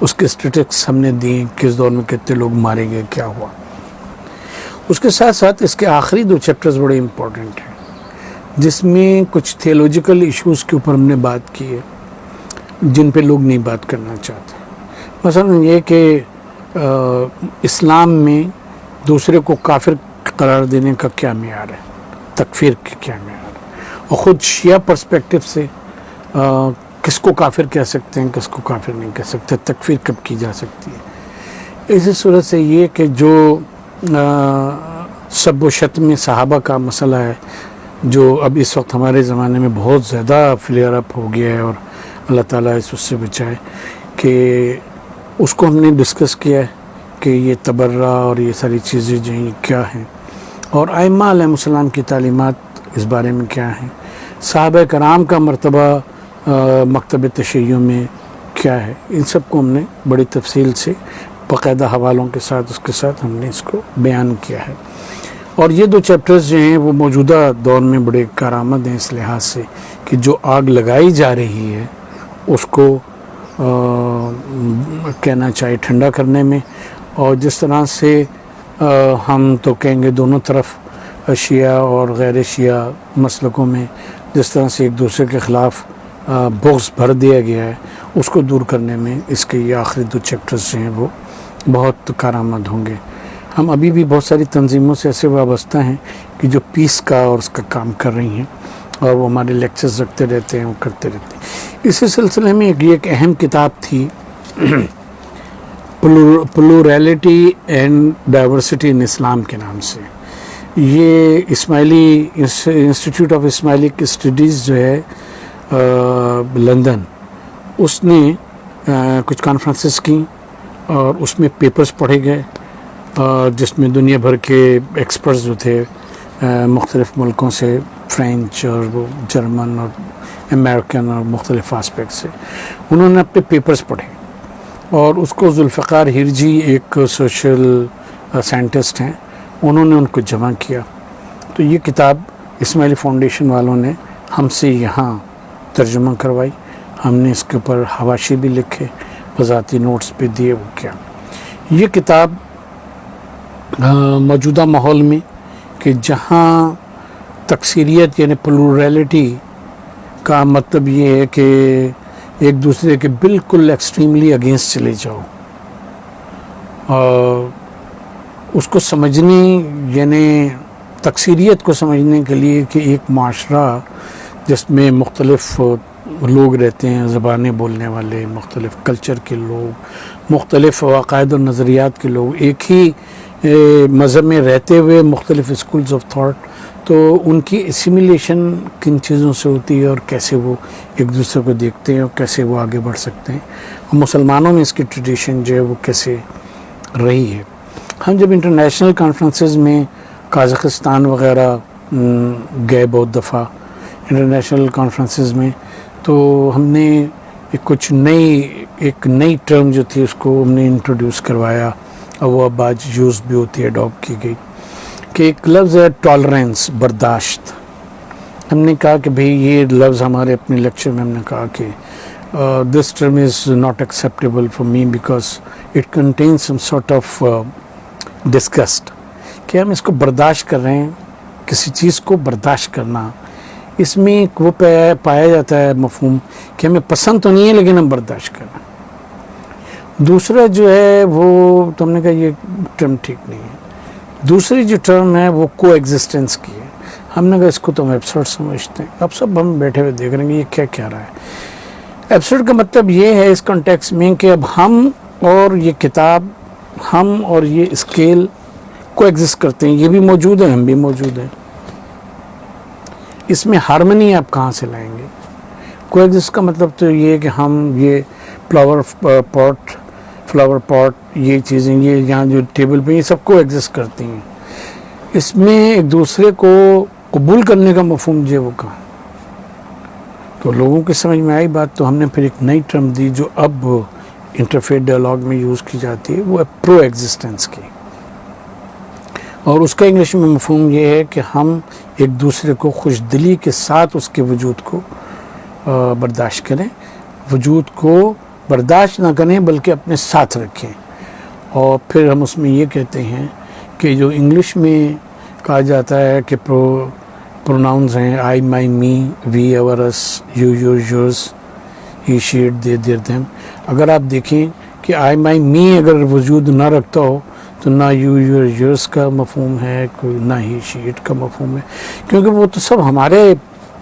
اس کے اسٹیٹکس ہم نے دیے، کس دور میں کتنے لوگ مارے گئے، کیا ہوا. اس کے ساتھ ساتھ اس کے آخری 2 چیپٹرز بڑے امپورٹنٹ ہیں جس میں کچھ تھیولوجیکل ایشوز کے اوپر ہم نے بات کی ہے جن پہ لوگ نہیں بات کرنا چاہتے. مثلا یہ کہ اسلام میں دوسرے کو کافر قرار دینے کا کیا معیار ہے، تکفیر کا کیا معیار ہے، اور خود شیعہ پرسپیکٹو سے کس کو کافر کہہ سکتے ہیں، کس کو کافر نہیں کہہ سکتے، تکفیر کب کی جا سکتی ہے. اسی صورت سے یہ کہ جو سب و شتم صحابہ کا مسئلہ ہے جو اب اس وقت ہمارے زمانے میں بہت زیادہ فلیئر اپ ہو گیا ہے اور اللہ تعالیٰ اس سے بچائے، کہ اس کو ہم نے ڈسکس کیا ہے کہ یہ تبرہ اور یہ ساری چیزیں جو ہیں کیا ہیں، اور ائمہ علیہ السلام کی تعلیمات اس بارے میں کیا ہیں، صحابہ کرام کا مرتبہ مکتب تشیع میں کیا ہے. ان سب کو ہم نے بڑی تفصیل سے باقاعدہ حوالوں کے ساتھ اس کے ساتھ ہم نے اس کو بیان کیا ہے. اور یہ 2 چیپٹرز جو ہیں وہ موجودہ دور میں بڑے کارآمد ہیں اس لحاظ سے کہ جو آگ لگائی جا رہی ہے اس کو کہنا چاہیے ٹھنڈا کرنے میں، اور جس طرح سے ہم تو کہیں گے دونوں طرف شیعہ اور غیر شیعہ مسلکوں میں جس طرح سے ایک دوسرے کے خلاف بغض بھر دیا گیا ہے، اس کو دور کرنے میں اس کے یہ آخری 2 چیپٹرز جو ہیں وہ بہت کارآمد ہوں گے. ہم ابھی بھی بہت ساری تنظیموں سے ایسے وابستہ ہیں کہ جو پیس کا اور اس کا کام کر رہی ہیں اور وہ ہمارے لیکچرز رکھتے رہتے ہیں، وہ کرتے رہتے ہیں. اسی سلسلے میں ایک اہم کتاب تھی پلورلٹی اینڈ ڈائیورسٹی ان اسلام کے نام سے. یہ اسماعیلی انسٹیٹیوٹ آف اسماعیلک اسٹڈیز جو ہے لندن، اس نے کچھ کانفرنسز کی اور اس میں پیپرز پڑھے گئے جس میں دنیا بھر کے ایکسپرٹس جو تھے مختلف ملکوں سے، فرینچ اور جرمن اور امریکن اور مختلف آسپیکٹ سے، انہوں نے اپنے پیپرز پڑھے اور اس کو ذوالفقار ہرجی ایک سوشل سائنٹسٹ ہیں، انہوں نے ان کو جمع کیا. تو یہ کتاب اسماعیلی فاؤنڈیشن والوں نے ہم سے یہاں ترجمہ کروائی. ہم نے اس کے اوپر حواشی بھی لکھے، وضاحتی نوٹس بھی دیے. وہ کیا یہ کتاب موجودہ ماحول میں کہ جہاں تکثیریت یعنی پلورلٹی کا مطلب یہ ہے کہ ایک دوسرے کے بالکل ایکسٹریملی اگینسٹ چلے جاؤ، اور اس کو سمجھنے یعنی تکثیریت کو سمجھنے کے لیے کہ ایک معاشرہ جس میں مختلف لوگ رہتے ہیں، زبانیں بولنے والے، مختلف کلچر کے لوگ، مختلف عقائد و نظریات کے لوگ ایک ہی مذہب میں رہتے ہوئے مختلف اسکولز آف تھاٹ، تو ان کی اسیمیلیشن کن چیزوں سے ہوتی ہے اور کیسے وہ ایک دوسرے کو دیکھتے ہیں اور کیسے وہ آگے بڑھ سکتے ہیں، اور مسلمانوں میں اس کی ٹریڈیشن جو ہے وہ کیسے رہی ہے۔ ہم جب انٹرنیشنل کانفرنسز میں قازقستان وغیرہ گئے بہت دفعہ انٹرنیشنل کانفرنسز میں، تو ہم نے ایک نئی ٹرم جو تھی اس کو ہم نے انٹروڈیوس کروایا، اور وہ اب آج یوز بھی ہوتی ہے، اڈاپٹ کی گئی، کہ ایک لفظ ہے ٹالرنس، برداشت۔ ہم نے کہا کہ بھئی یہ لفظ ہمارے اپنے لیکچر میں ہم نے کہا کہ this term is not acceptable for me because it contains some sort of disgust, کہ ہم اس کو برداشت کر رہے ہیں، کسی چیز کو برداشت کرنا، اس میں وہ پایا جاتا ہے مفہوم کہ ہمیں پسند تو نہیں ہے لیکن ہم برداشت کر رہے ہیں۔ دوسرا جو ہے وہ تو ہم نے کہا یہ ٹرم ٹھیک نہیں ہے۔ دوسری جو ٹرم ہے وہ کو ایگزسٹنس کی ہے۔ ہم نے کہا اس کو تو ہم ایبسرڈ سمجھتے ہیں۔ اب سب ہم بیٹھے ہوئے دیکھ رہے ہیں کہ یہ کیا رہا ہے۔ ایبسرڈ کا مطلب یہ ہے اس کانٹیکس میں کہ اب ہم اور یہ کتاب، ہم اور یہ اسکیل کو ایگزسٹ کرتے ہیں، یہ بھی موجود ہے، ہم بھی موجود ہیں۔ اس میں ہارمنی آپ کہاں سے لائیں گے؟ کو ایگزسٹ کا مطلب تو یہ ہے کہ ہم یہ فلاور پاٹ یہ چیزیں، یہ یہاں جو ٹیبل پہ یہ سب کو ایگزسٹ کرتی ہیں، اس میں ایک دوسرے کو قبول کرنے کا مفہوم جو ہے وہ کہاں؟ تو لوگوں کی سمجھ میں آئی بات، تو ہم نے پھر ایک نئی ٹرم دی جو اب انٹرفیتھ ڈائلاگ میں یوز کی جاتی ہے، وہ ہے پرو ایگزسٹنس کی، اور اس کا انگلش میں مفہوم یہ ہے کہ ہم ایک دوسرے کو خوش دلی کے ساتھ اس کے وجود کو برداشت کریں، وجود کو برداشت نہ کریں بلکہ اپنے ساتھ رکھیں۔ اور پھر ہم اس میں یہ کہتے ہیں کہ جو انگلش میں کہا جاتا ہے کہ پروناؤنز ہیں آئی، مائی، می، وی، اور us, you, your, yours, he, she, it, they, their, them. اگر آپ دیکھیں کہ آئی، مائی، می اگر وجود نہ رکھتا ہو تو نہ یو، یور، یورز کا مفہوم ہے، نہ ہی، شی، اٹ کا مفہوم ہے، کیونکہ وہ تو سب ہمارے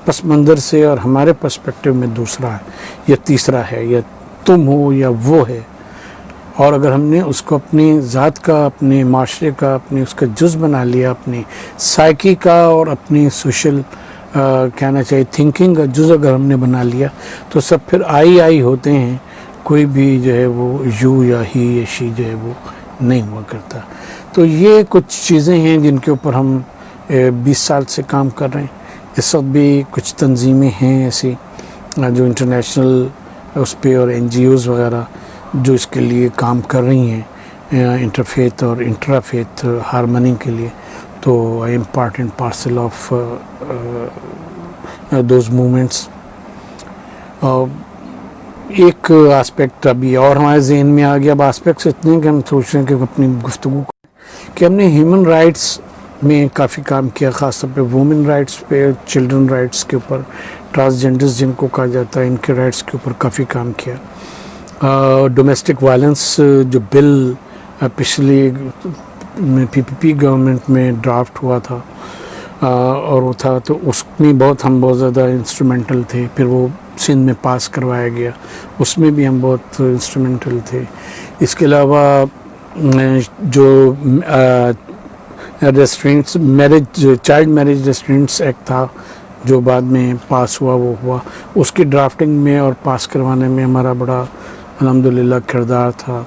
پس منظر سے اور ہمارے پرسپیکٹیو میں دوسرا ہے یا تیسرا ہے، یا تم ہو یا وہ ہے۔ اور اگر ہم نے اس کو اپنی ذات کا، اپنے معاشرے کا، اپنے اس کا جز بنا لیا، اپنی سائیکی کا اور اپنی سوشل کہنا چاہیے تھنکنگ کا جز اگر ہم نے بنا لیا، تو سب پھر آئی ہوتے ہیں، کوئی بھی جو ہے وہ یو یا ہی یا شی جو ہے وہ نہیں ہوا کرتا۔ تو یہ کچھ چیزیں ہیں جن کے اوپر ہم 20 سال سے کام کر رہے ہیں۔ اس وقت بھی کچھ تنظیمیں ہیں ایسی جو انٹرنیشنل اس پہ، اور این جی اوز وغیرہ جو اس کے لیے کام کر رہی ہیں انٹرفیتھ اور انٹرافیتھ ہارمنی کے لیے۔ تو I am part and parcel of those movements. ایک آسپیکٹ ابھی اور ہمارے ذہن میں آ گیا، اب آسپیکٹس اتنے ہیں کہ ہم سوچ رہے ہیں کہ اپنی گفتگو کہ ہم نے ہیومن رائٹس میں کافی کام کیا، خاص طور پہ وومن رائٹس پہ، چلڈرن رائٹس کے اوپر، ٹرانسجینڈرز جن کو کہا جاتا ہے ان کے رائٹس کے اوپر کافی کام کیا۔ ڈومیسٹک وائلنس جو بل پچھلی پی پی پی گورنمنٹ میں ڈرافٹ ہوا تھا اور وہ تھا، تو اس میں ہم بہت زیادہ انسٹرومنٹل تھے۔ پھر وہ سندھ میں پاس کروایا گیا، اس میں بھی ہم بہت انسٹرومنٹل تھے۔ اس کے علاوہ جو ریسٹرینٹس میرج، چائلڈ میرج ریسٹرینٹس ایکٹ تھا جو بعد میں پاس ہوا، وہ ہوا، اس کی ڈرافٹنگ میں اور پاس کروانے میں ہمارا بڑا الحمدللہ کردار تھا۔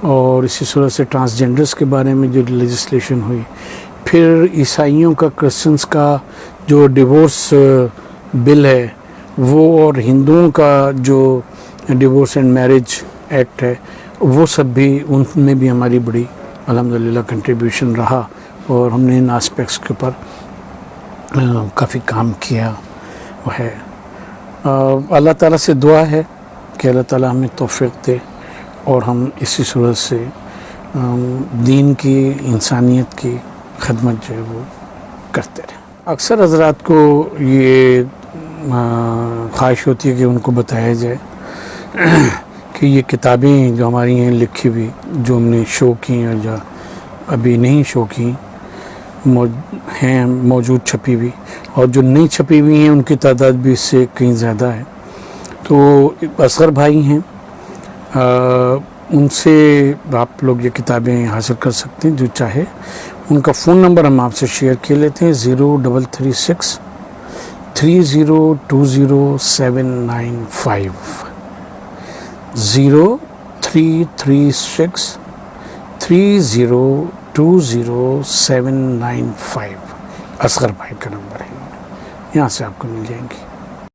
اور اسی صورت سے ٹرانسجینڈرز کے بارے میں جو لیجسلیشن ہوئی، پھر عیسائیوں کا، کرسچنس کا جو ڈیورس بل ہے وہ، اور ہندوؤں کا جو ڈیورس اینڈ میرج ایکٹ ہے وہ سب بھی، ان میں بھی ہماری بڑی الحمدللہ کنٹریبیوشن رہا، اور ہم نے ان آسپیکٹس کے اوپر کافی کام کیا ہے۔ اللہ تعالیٰ سے دعا ہے کہ اللہ تعالیٰ ہمیں توفیق دے اور ہم اسی صورت سے دین کی، انسانیت کی خدمت جو ہے وہ کرتے رہیں۔ اکثر حضرات کو یہ خواہش ہوتی ہے کہ ان کو بتایا جائے کہ یہ کتابیں جو ہماری ہیں لکھی ہوئی، جو ہم نے شو کی اور جو ابھی نہیں شو کی ہیں، موجود چھپی ہوئی، اور جو نہیں چھپی ہوئی ہیں ان کی تعداد بھی اس سے کہیں زیادہ ہے۔ تو اصغر بھائی ہیں، ان سے آپ لوگ یہ کتابیں حاصل کر سکتے ہیں جو چاہے. ان کا فون نمبر ہم آپ سے شیئر کیے لیتے ہیں 0336 3020 795 0336 3020 795 اصغر بھائی کا نمبر ہے. یہاں سے آپ کو مل جائیں گی.